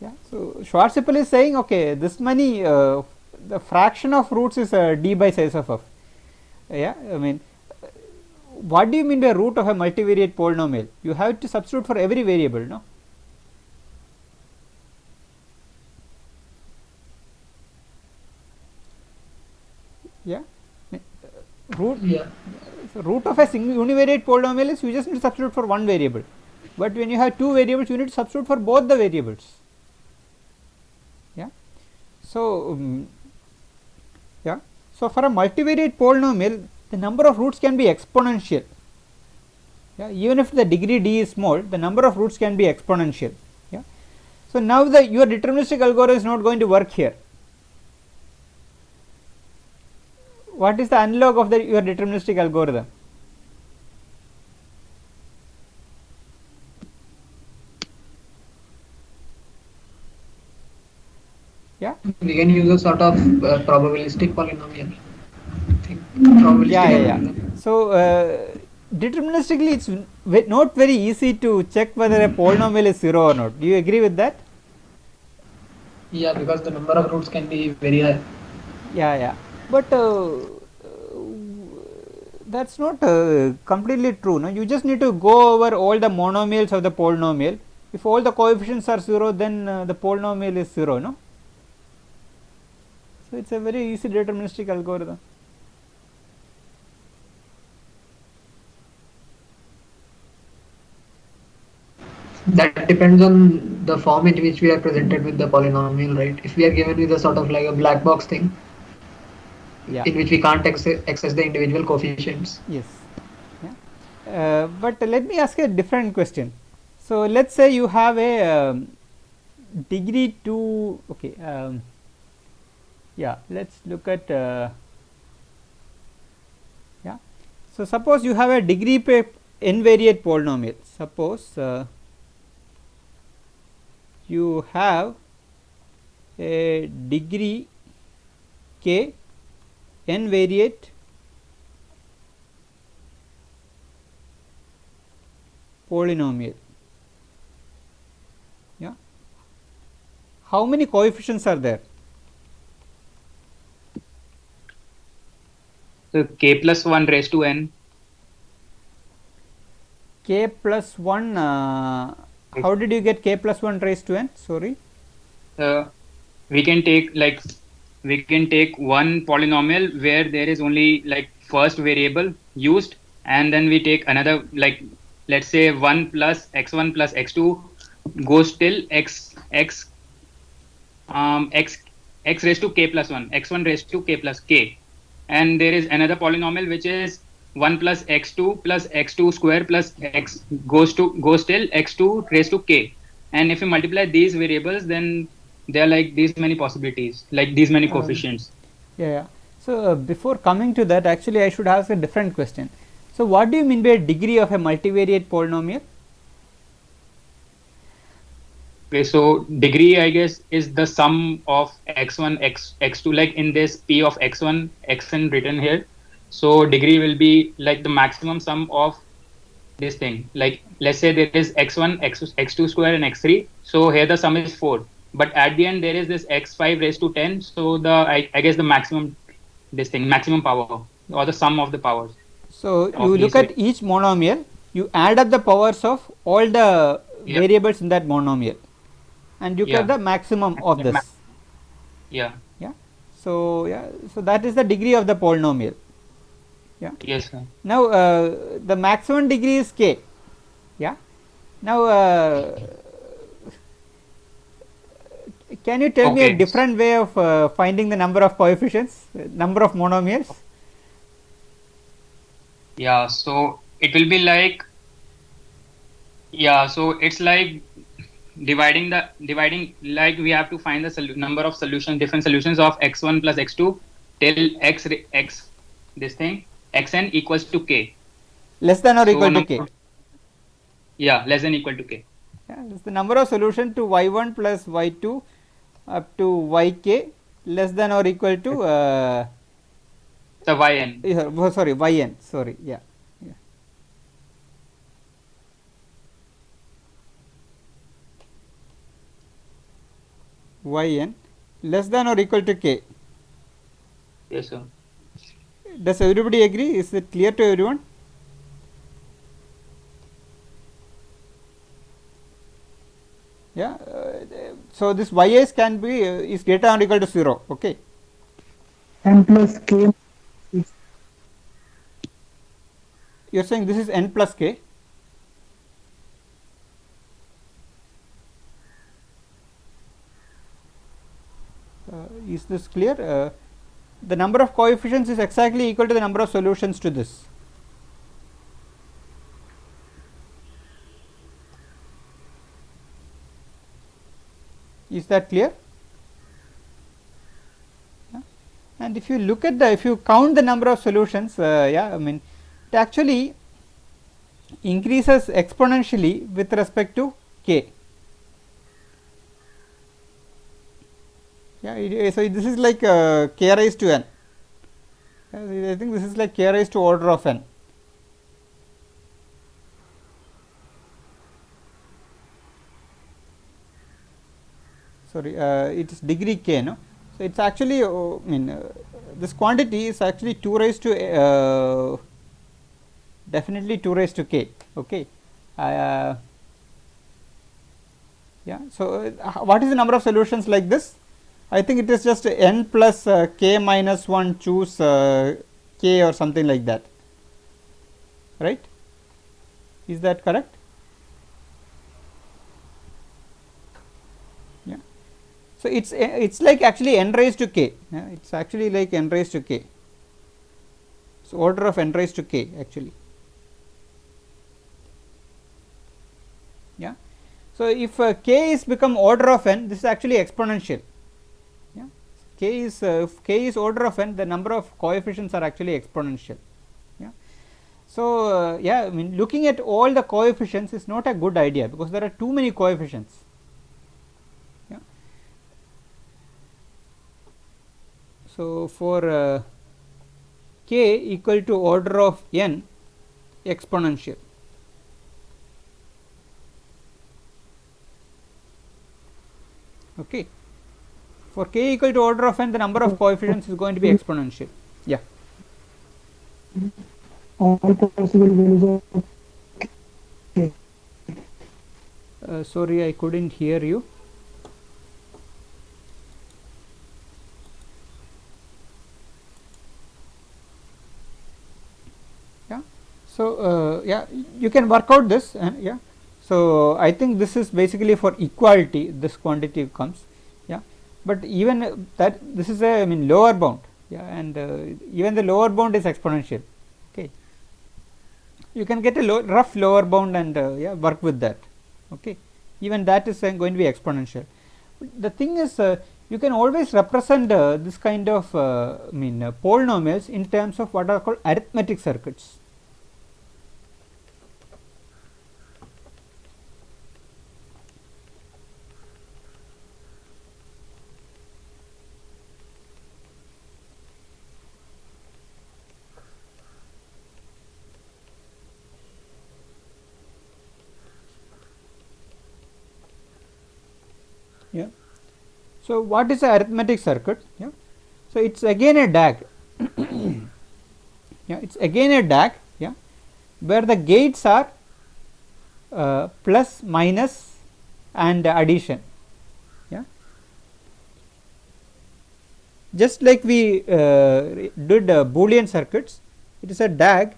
Yeah, so Schwartz is saying, okay, this many the fraction of roots is d by size of f. Yeah, I mean, what do you mean by root of a multivariate polynomial? You have to substitute for every variable, no? Yeah, root, Yeah. so root of a single univariate polynomial is you just need to substitute for one variable, but when you have two variables, you need to substitute for both the variables. Yeah, so yeah, so for a multivariate polynomial, the number of roots can be exponential. Yeah, even if the degree d is small, the number of roots can be exponential. Yeah, so now your deterministic algorithm is not going to work here. What is the analog of your deterministic algorithm? Yeah, We can use a sort of probabilistic polynomial. I think. Probabilistic yeah. algorithm. So deterministically, it's not very easy to check whether a polynomial is zero or not. Do you agree with that? Yeah, because the number of roots can be very high. Yeah, but that's not completely true. No, you just need to go over all the monomials of the polynomial. If all the coefficients are zero, then the polynomial is zero. No, so it's a very easy deterministic algorithm. That depends on the form in which we are presented with the polynomial, right? If we are given with a sort of like a black box thing, Yeah. in which we can't access the individual coefficients. Yes. Yeah. But let me ask a different question. So let's say you have a degree 2. Okay. Yeah. Let's look at. Yeah. So suppose you have a degree n variate polynomial. Suppose you have a degree k n variate polynomial. Yeah, how many coefficients are there? So k plus 1 raised to n. K plus 1, how did you get k plus 1 raised to n? Sorry. We can take like we can take one polynomial where there is only like first variable used, and then we take another, like let's say 1 plus x1 plus x2 goes till x x raised to k plus 1, x1 raised to k plus k, and there is another polynomial which is 1 plus x2 plus x2 square plus x goes till x2 raised to k, and if you multiply these variables, then there are like these many possibilities, like these many coefficients. Yeah. So before coming to that, actually I should ask a different question. So what do you mean by degree of a multivariate polynomial? Okay, so degree, I guess, is the sum of x1, x2, like in this p of x1, xn written here. So degree will be like the maximum sum of this thing. Like let's say there is x1, x2 square and x3. So here the sum is 4. But at the end there is this x5 raised to 10. So I guess the maximum, this thing, maximum power or the sum of the powers. So Of you look these at each monomial, you add up the powers of all the Yeah. variables in that monomial, and you get Yeah. the maximum of this. Yeah. Yeah. So so that is the degree of the polynomial. Yeah. Yes, sir. Now the maximum degree is k. Yeah. Now can you tell me a Okay. different way of finding the number of coefficients, number of monomials? Yeah, so it will be like, yeah, so it's like dividing like we have to find the number of solutions, different solutions of x1 plus x2 till x this thing xn equals to k. Less than or So equal to k. Yeah, less than equal to k. Yeah, this is the number of solution to y1 plus y2 up to yk less than or equal to The yn. sorry, yn, sorry, yeah. Yn less than or equal to k. Yes, sir. Does everybody agree? Is it clear to everyone? Yeah. So this ys can be is greater than or equal to 0. Okay. n plus k. You are saying this is n plus k. Is this clear? The number of coefficients is exactly equal to the number of solutions to this. Is that clear? Yeah. And if you look at if you count the number of solutions, yeah, I mean, it actually increases exponentially with respect to k. Yeah, so this is like k raised to n. I think this is like k raised to order of n. Sorry, it is degree k, no. So it's actually, I mean, this quantity is actually 2 raised to definitely 2 raised to k. Okay. Yeah. So what is the number of solutions like this? I think it is just n plus k minus 1 choose k or something like that, right? Is that correct? Yeah. So it's like actually n raised to k. Yeah, it's actually like n raised to k. So order of n raised to k actually. Yeah. So if k is become order of n, this is actually exponential. K is if k is order of n, the number of coefficients are actually exponential. Yeah. So yeah, I mean, looking at all the coefficients is not a good idea because there are too many coefficients. Yeah. So for k equal to order of n, exponential. Okay. For k equal to order of n, the number of coefficients is going to be exponential. Yeah. All possible values of k. Sorry, I couldn't hear you. So, yeah, you can work out this, yeah. So, I think this is basically for equality, this quantity comes, yeah, but even that this is a, I mean, lower bound, yeah, and even the lower bound is exponential, okay. You can get a rough lower bound and yeah, work with that, okay. Even that is going to be exponential. But the thing is, you can always represent this kind of I mean polynomials in terms of what are called arithmetic circuits. Yeah. So, what is a arithmetic circuit? Yeah. So, it is again a DAG. Yeah, it is again a DAG, yeah, where the gates are plus, minus and addition. Yeah. Just like we did Boolean circuits, it is a DAG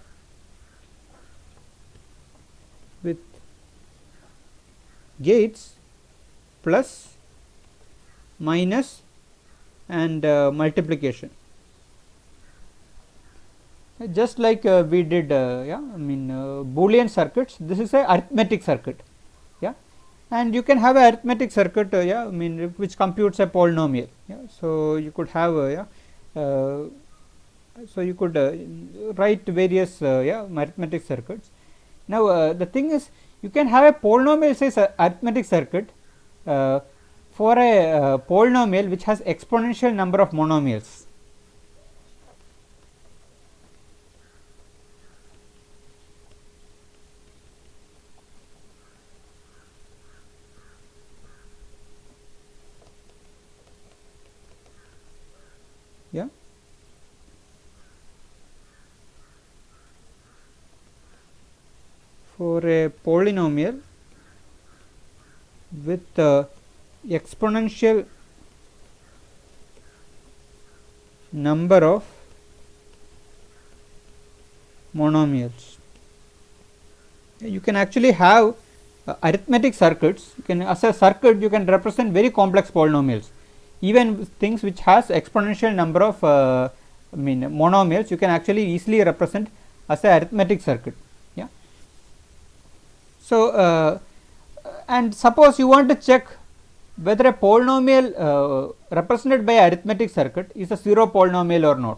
with gates plus, minus and multiplication. Just like we did yeah, I mean Boolean circuits, this is a arithmetic circuit, yeah, and you can have a arithmetic circuit, yeah, I mean which computes a polynomial, yeah. So, you could have yeah, so you could write various yeah, arithmetic circuits. Now, the thing is, you can have a polynomial says arithmetic circuit for a polynomial which has exponential number of monomials. Yeah. For a polynomial with exponential number of monomials. You can actually have arithmetic circuits. You can, as a circuit, you can represent very complex polynomials. Even things which has exponential number of I mean monomials, you can actually easily represent as a arithmetic circuit. Yeah. So, and suppose you want to check whether a polynomial represented by arithmetic circuit is a zero polynomial or not.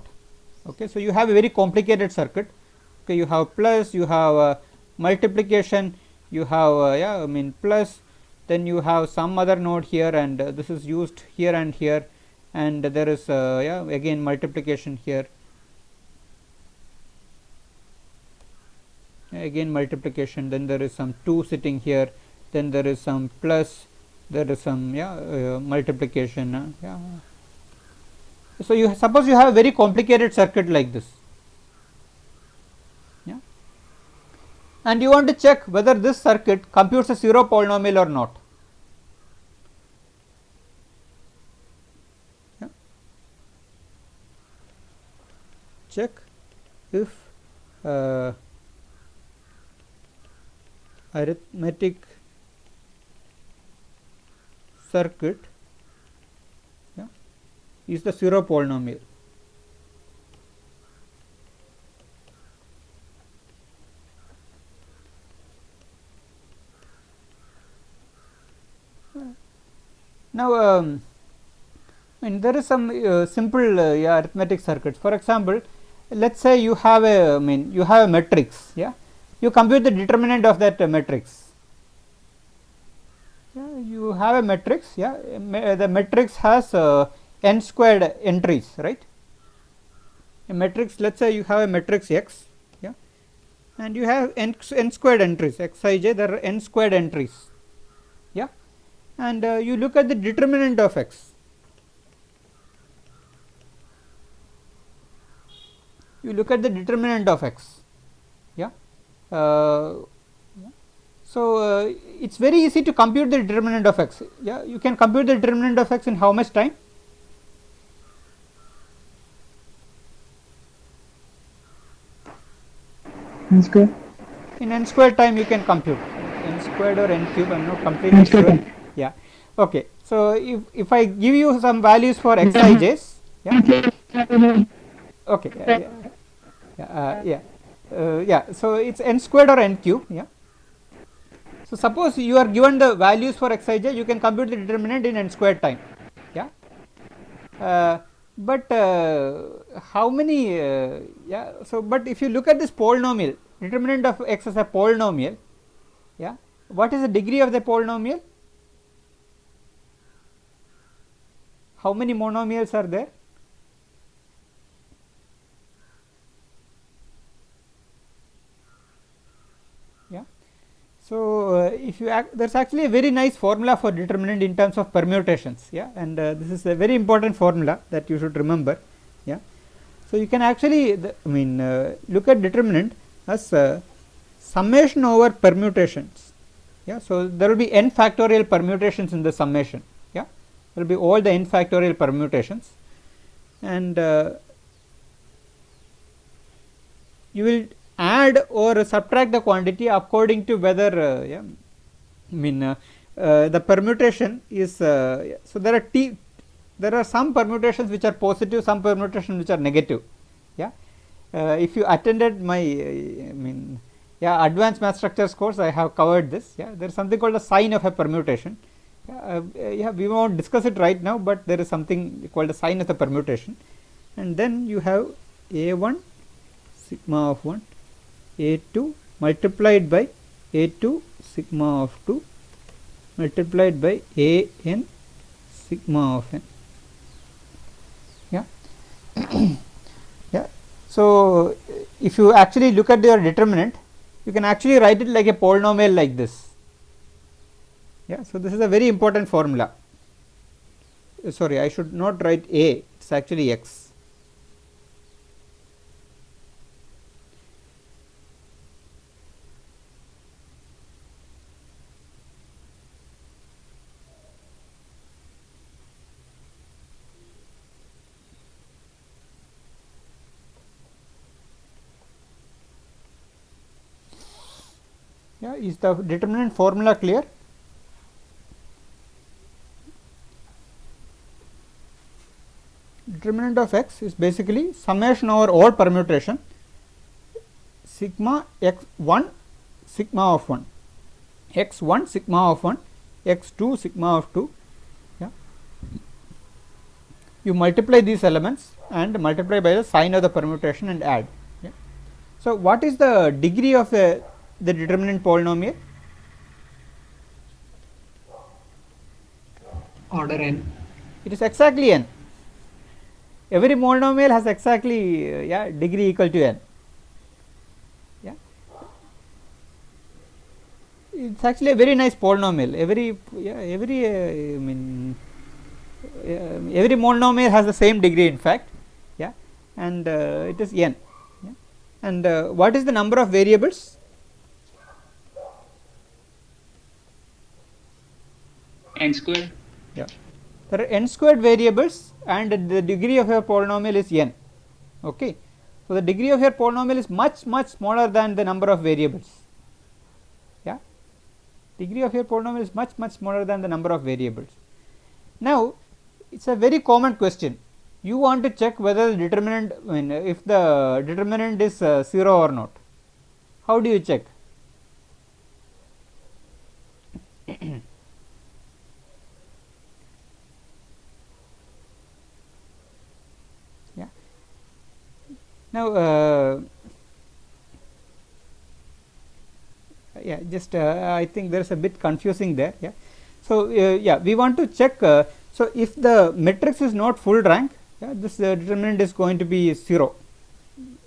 Okay. So, you have a very complicated circuit. Okay, you have plus, you have multiplication, you have yeah, I mean plus, then you have some other node here, and this is used here and here, and there is yeah, again multiplication here, again multiplication, then there is some 2 sitting here, then there is some plus, there is some yeah, multiplication, yeah. So, you suppose you have a very complicated circuit like this, yeah, and you want to check whether this circuit computes a zero polynomial or not. Yeah. Check if arithmetic circuit, yeah, is the zero polynomial. Now, I mean there is some simple yeah, arithmetic circuits. For example, let us say you have a, I mean you have a matrix, yeah, you compute the determinant of that matrix. Yeah, you have a matrix, yeah, the matrix has n squared entries, right. A matrix, let us say you have a matrix X, yeah, and you have n squared entries, Xij, there are n squared entries, yeah, and you look at the determinant of X. You look at the determinant of X, yeah. So, it is very easy to compute the determinant of X, yeah. You can compute the determinant of X in how much time? n square. In n squared time you can compute n squared or n cube. I am not completely sure. Yeah. Okay. So if I give you some values for xij's, yeah. Okay. Yeah. So it's n squared or n cube. Yeah. So suppose you are given the values for xij, you can compute the determinant in n squared time. Yeah. But how many? Yeah. So but if you look at this polynomial, determinant of x as a polynomial, yeah, what is the degree of the polynomial? How many monomials are there? Yeah. So if you there's actually a very nice formula for determinant in terms of permutations. Yeah, and this is a very important formula that you should remember. Yeah. So you can actually look at determinant as summation over permutations. Yeah. So there will be n factorial permutations in the summation. Yeah, there will be all the n factorial permutations, and you will add or subtract the quantity according to whether the permutation is so there are some permutations which are positive, some permutations which are negative. Yeah, if you attended my advanced math structures course, I have covered this. Yeah, there is something called the sign of a permutation. We won't discuss it right now, but there is something called the sign of the permutation, and then you have a1 sigma of 1 a2 multiplied by a2 sigma of 2 multiplied by an sigma of n. Yeah. Yeah. So if you actually look at your determinant, you can actually write it like a polynomial like this. Yeah. So this is a very important formula. Sorry, I should not write a, it's actually x. Yeah, is the determinant formula clear? Determinant of x is basically summation over all permutation sigma x1 sigma of 1, x1 sigma of 1, x2 sigma of 2. Yeah. You multiply these elements and multiply by the sign of the permutation and add. Yeah. So what is the degree of the determinant polynomial? Order n. It is exactly n. Every monomial has exactly degree equal to n. Yeah, it's actually a very nice polynomial. Every monomial has the same degree, in fact. Yeah, and it is n. Yeah. And what is the number of variables? N square. Yeah, there are n squared variables and the degree of your polynomial is n. Okay, so the degree of your polynomial is much smaller than the number of variables. Yeah, degree of your polynomial is much smaller than the number of variables. Now it's a very common question. You want to check whether the determinant, if the determinant is 0 or not. How do you check? Now, I think there is a bit confusing there. Yeah. So we want to check. So if the matrix is not full rank, this determinant is going to be 0.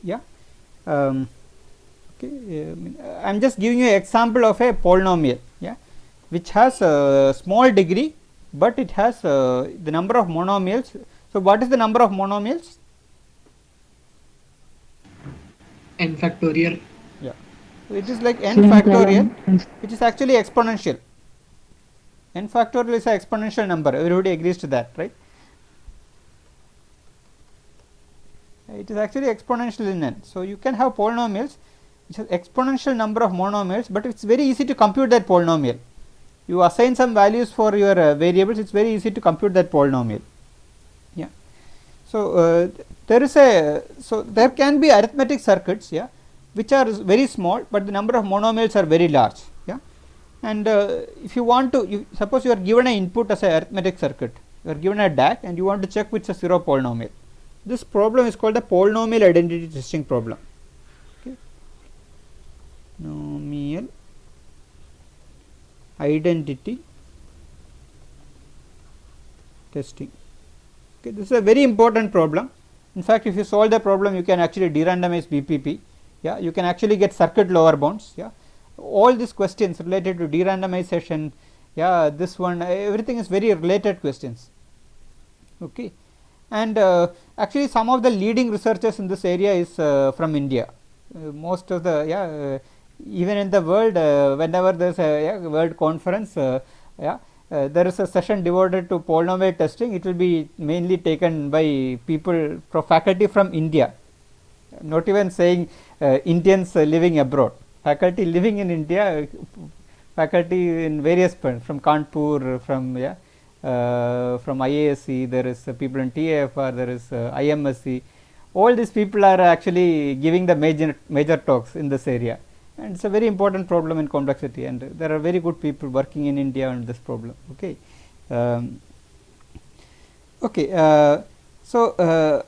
Yeah. Okay. I am just giving you an example of a polynomial. Yeah, which has a small degree, but it has the number of monomials. So what is the number of monomials? N factorial. Yeah, so it is like n factorial, which is actually exponential. N factorial is an exponential number. Everybody agrees to that, right? It is actually exponential in n. So you can have polynomials which has exponential number of monomials, but it's very easy to compute that polynomial. You assign some values for your variables, it's very easy to compute that polynomial. Yeah. So there is a there can be arithmetic circuits, yeah, which are very small, but the number of monomials are very large. Yeah. And if you want to, suppose you are given an input as a arithmetic circuit, you are given a DAC and you want to check which is a zero polynomial. This problem is called the polynomial identity testing problem. Okay. Polynomial identity testing. Okay, this is a very important problem. In fact, if you solve the problem, you can actually de-randomize BPP. Yeah, you can actually get circuit lower bounds. Yeah, all these questions related to de-randomization. Yeah, this one, everything is very related questions. Okay, and actually some of the leading researchers in this area is from India. Most of the even in the world, whenever there is a world conference, there is a session devoted to polynomial testing. It will be mainly taken by people from faculty from India, not even saying Indians living abroad, faculty living in India, faculty in various points, from Kanpur, from IASC, there is people in TAFR, there is IMSC. All these people are actually giving the major talks in this area, and it's a very important problem in complexity, and there are very good people working in India on this problem. Okay. So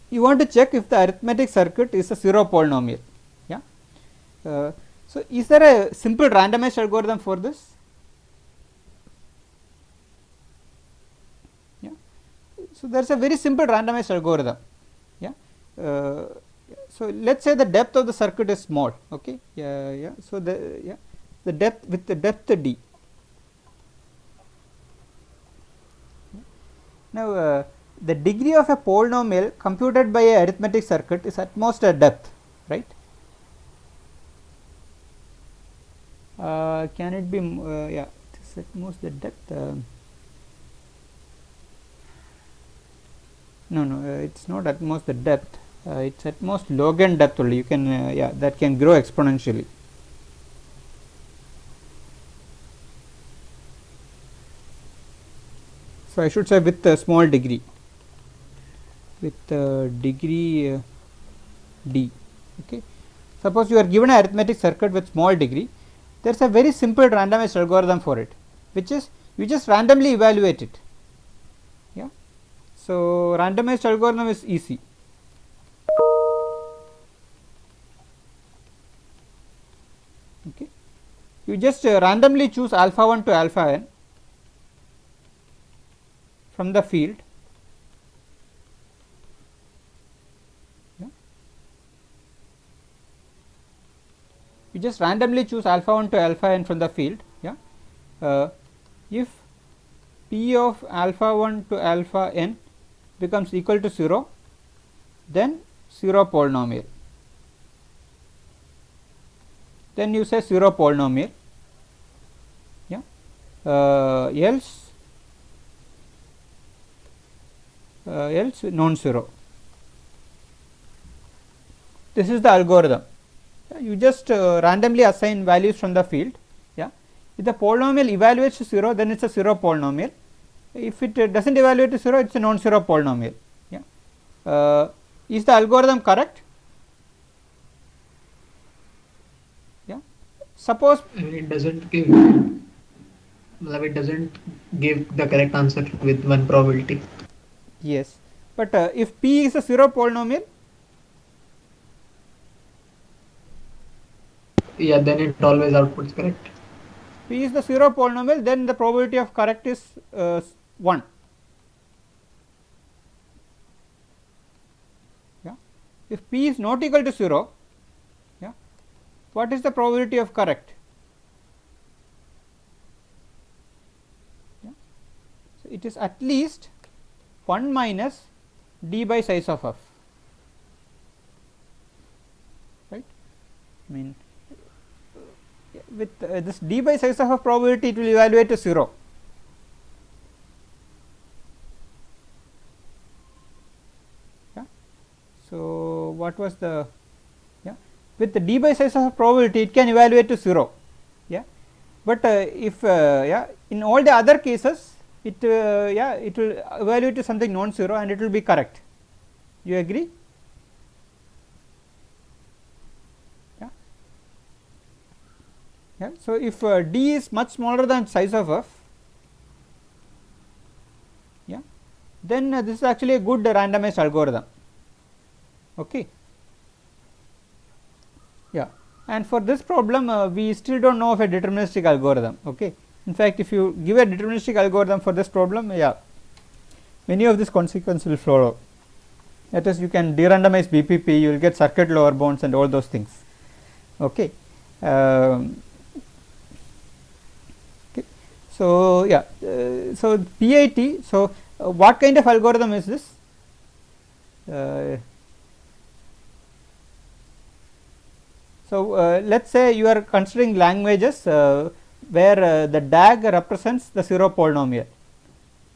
you want to check if the arithmetic circuit is a zero polynomial. Yeah. So is there a simple randomized algorithm for this? Yeah. So there is a very simple randomized algorithm. Yeah. So let's say the depth of the circuit is small. Okay. So the depth with the depth d. Now the degree of a polynomial computed by a arithmetic circuit is at most a depth, right? Can it be it is at most the depth. No, it's not at most the depth. It's at most log n depth only. You can that can grow exponentially. So I should say with a small degree, with degree d. Okay. Suppose you are given an arithmetic circuit with small degree, there is a very simple randomized algorithm for it, which is you just randomly evaluate it. Yeah. So randomized algorithm is easy. Okay. You just randomly choose alpha 1 to alpha n from the field. Yeah. You just randomly choose alpha 1 to alpha n from the field. Yeah. If p of alpha 1 to alpha n becomes equal to 0, then 0 polynomial. Then you say 0 polynomial. Yeah. Else non-zero. This is the algorithm. You just randomly assign values from the field. Yeah. If the polynomial evaluates to 0, then it's a 0 polynomial. If it doesn't evaluate to 0, it's a non-zero polynomial. Yeah. Is the algorithm correct? Yeah. Suppose it doesn't give the correct answer with one probability. Yes, but if p is a 0 polynomial, yeah, then it always outputs correct. p is the 0 polynomial, then the probability of correct is 1. Yeah. If p is not equal to 0, yeah, what is the probability of correct? Yeah. So it is at least 1 minus d by size of f, right. I mean, with this d by size of f probability, it will evaluate to 0. Yeah. So what was the with the d by size of probability it can evaluate to 0, yeah, but if yeah, in all the other cases it yeah, it will evaluate to something non-zero and it will be correct. You agree? Yeah. Yeah. So, if d is much smaller than size of f, yeah, then this is actually a good randomized algorithm. Okay. Yeah, and for this problem we still do not know of a deterministic algorithm. Okay. In fact, if you give a deterministic algorithm for this problem, yeah, many of these consequences will follow. That is, you can de-randomize BPP, you will get circuit lower bounds and all those things. Okay. Okay. So, yeah, so PIT. So, what kind of algorithm is this? So, let us say you are considering languages where the DAG represents the 0 polynomial.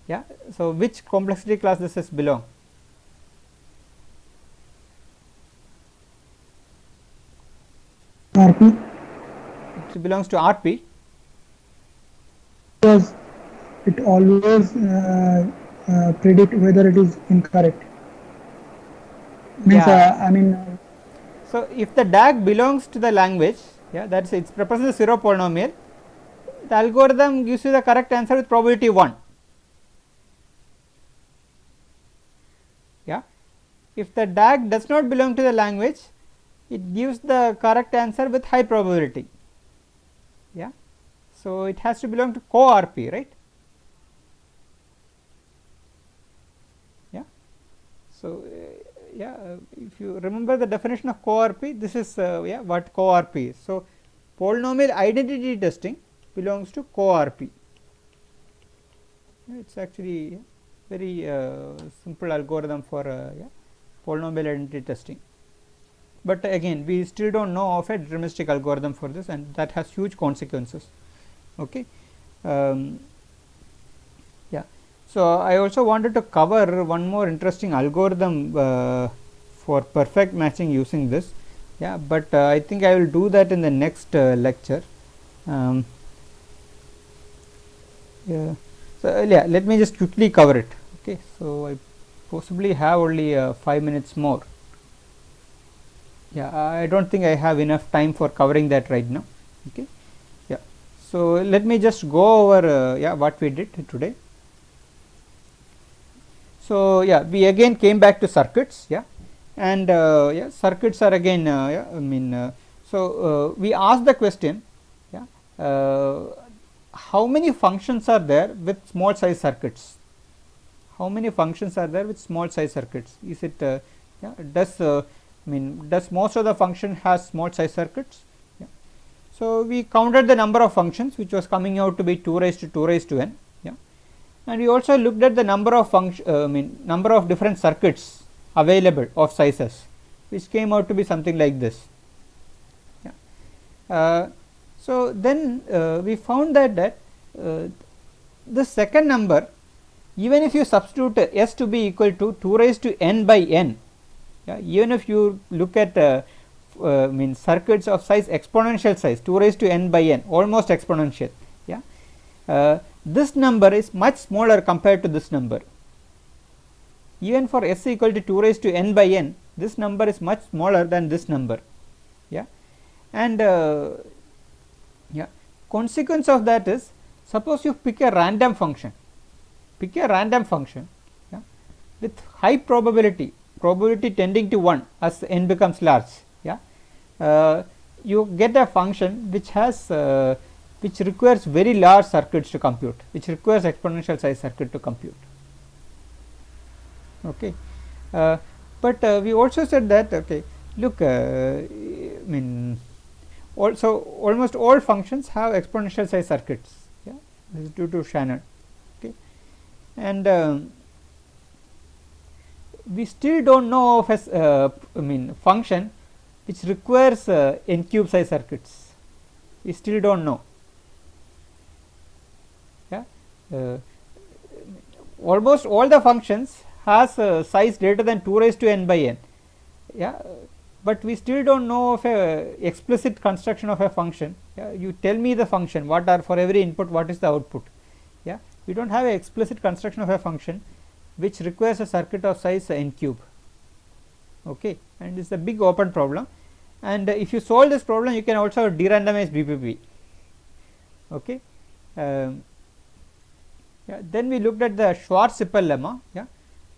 Yeah. So, which complexity class does this belong? RP. It belongs to RP. Because it always predict whether it is incorrect. Means Yeah. I mean. So, if the DAG belongs to the language, yeah, that is, it represents the 0 polynomial, the algorithm gives you the correct answer with probability 1. Yeah. If the DAG does not belong to the language, it gives the correct answer with high probability. Yeah. So, it has to belong to co-RP, right? Yeah. So, yeah, if you remember the definition of co-RP, this is yeah, what co-RP is. So, polynomial identity testing belongs to co-RP. It is actually very simple algorithm for yeah, polynomial identity testing. But again, we still do not know of a deterministic algorithm for this, and that has huge consequences. Okay. Yeah. So, I also wanted to cover one more interesting algorithm for perfect matching using this. Yeah, but I think I will do that in the next lecture. Yeah. So, yeah, let me just quickly cover it. Okay. So, I possibly have only 5 minutes more. Yeah, I do not think I have enough time for covering that right now. Okay. Yeah. So, let me just go over yeah, what we did today. So, yeah, we again came back to circuits. Yeah, and yeah, circuits are again yeah, I mean so we asked the question, yeah, how many functions are there with small size circuits? How many functions are there with small size circuits? Is it yeah, does I mean, does most of the function has small size circuits? Yeah. So, we counted the number of functions, which was coming out to be 2 raised to 2 raised to n. Yeah. And we also looked at the number of I mean, number of different circuits available of sizes, which came out to be something like this. Yeah. So, then we found that the second number, even if you substitute s to be equal to 2 raised to n by n, yeah, even if you look at mean circuits of size exponential size 2 raised to n by n, almost exponential, yeah, this number is much smaller compared to this number. Even for s equal to 2 raised to n by n, this number is much smaller than this number. Yeah, and yeah, consequence of that is, suppose you pick a random function, yeah, with high probability tending to 1 as n becomes large. Yeah, you get a function which has which requires very large circuits to compute, which requires exponential size circuit to compute. Okay. But we also said that, okay, look, I mean, also almost all functions have exponential size circuits. Yeah, this is due to Shannon. Okay, and we still do not know of a I mean function which requires n cube size circuits. We still do not know. Yeah, almost all the functions has size greater than 2 raised to n by n. Yeah, but we still don't know of a explicit construction of a function. Yeah, you tell me the function, what are for every input, what is the output. Yeah, we don't have an explicit construction of a function which requires a circuit of size n cube. Okay, and it's a big open problem, and if you solve this problem you can also de-randomize BPP. Okay, yeah, then we looked at the Schwartz-Zippel lemma, yeah,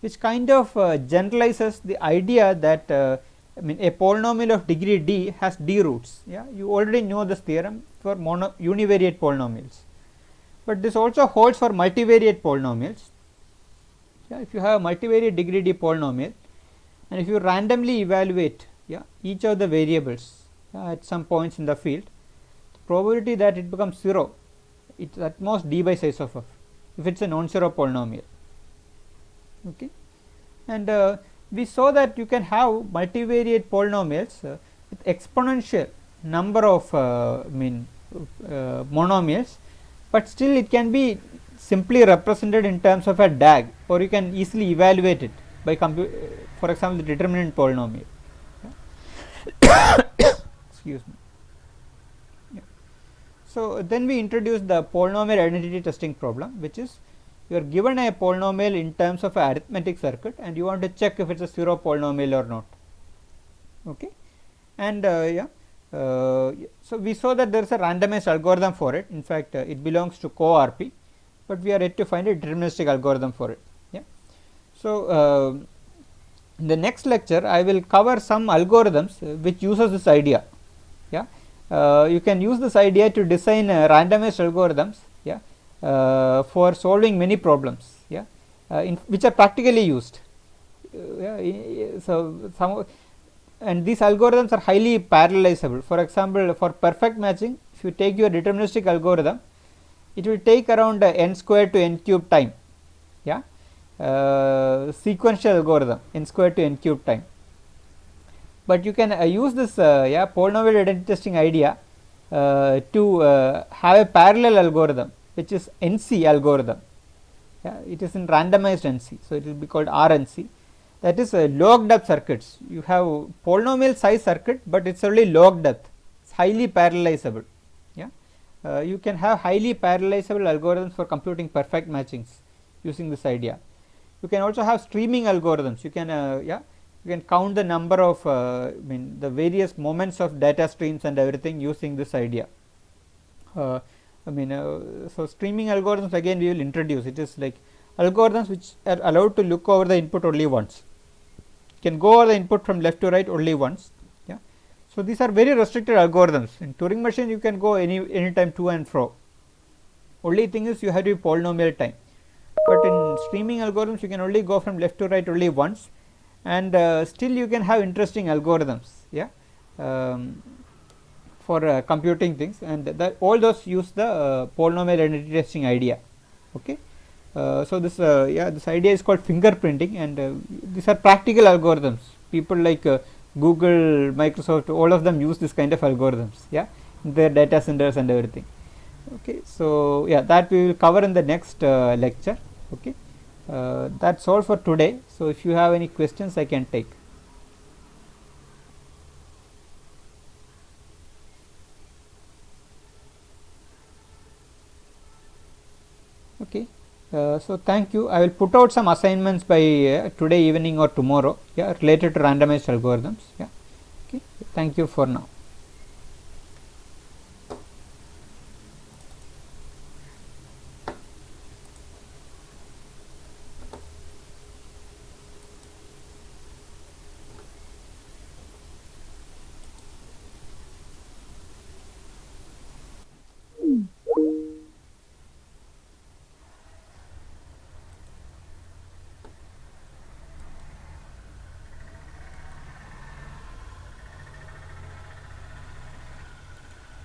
which kind of generalizes the idea that I mean a polynomial of degree d has d roots. Yeah, you already know this theorem for univariate polynomials, but this also holds for multivariate polynomials. Yeah, if you have a multivariate degree d polynomial, and if you randomly evaluate, yeah, each of the variables, yeah, at some points in the field, the probability that it becomes 0, it's at most d by size of f if it's a non-zero polynomial. Okay, and we saw that you can have multivariate polynomials with exponential number of monomials, but still it can be simply represented in terms of a DAG, or you can easily evaluate it by for example the determinant polynomial. Yeah. Excuse me. Yeah. So then we introduce the polynomial identity testing problem, which is you are given a polynomial in terms of an arithmetic circuit and you want to check if it's a zero polynomial or not. Okay, and so we saw that there is a randomized algorithm for it. In fact, it belongs to co-RP, but we are yet to find a deterministic algorithm for it. Yeah. So in the next lecture I will cover some algorithms which uses this idea. Yeah, you can use this idea to design randomized algorithms. Yeah, for solving many problems. Yeah, which are practically used. So and these algorithms are highly parallelizable. For example, for perfect matching, if you take your deterministic algorithm, it will take around n square to n cube time. Yeah, sequential algorithm n square to n cube time. But you can use this polynomial identity testing idea to have a parallel algorithm, which is NC algorithm. Yeah, it is in randomized NC, so it will be called RNC. That is log depth circuits. You have polynomial size circuit, but it's only log depth. It's highly parallelizable. Yeah, you can have highly parallelizable algorithms for computing perfect matchings using this idea. You can also have streaming algorithms. You can you can count the number of the various moments of data streams and everything using this idea. So streaming algorithms again we will introduce. It is like algorithms which are allowed to look over the input only once. You can go over the input from left to right only once. Yeah. So these are very restricted algorithms. In Turing machine you can go anytime to and fro. Only thing is you have to be polynomial time. But in streaming algorithms you can only go from left to right only once, and still you can have interesting algorithms. Yeah. For computing things, and all those use the polynomial identity testing idea. Okay, so this this idea is called fingerprinting, and these are practical algorithms. People like Google, Microsoft, all of them use this kind of algorithms. Yeah, in their data centers and everything. Okay, so yeah, that we will cover in the next lecture. Okay, that's all for today. So if you have any questions, I can take. Okay, so thank you. I will put out some assignments by today evening or tomorrow, yeah, related to randomized algorithms. Yeah, okay, thank you for now.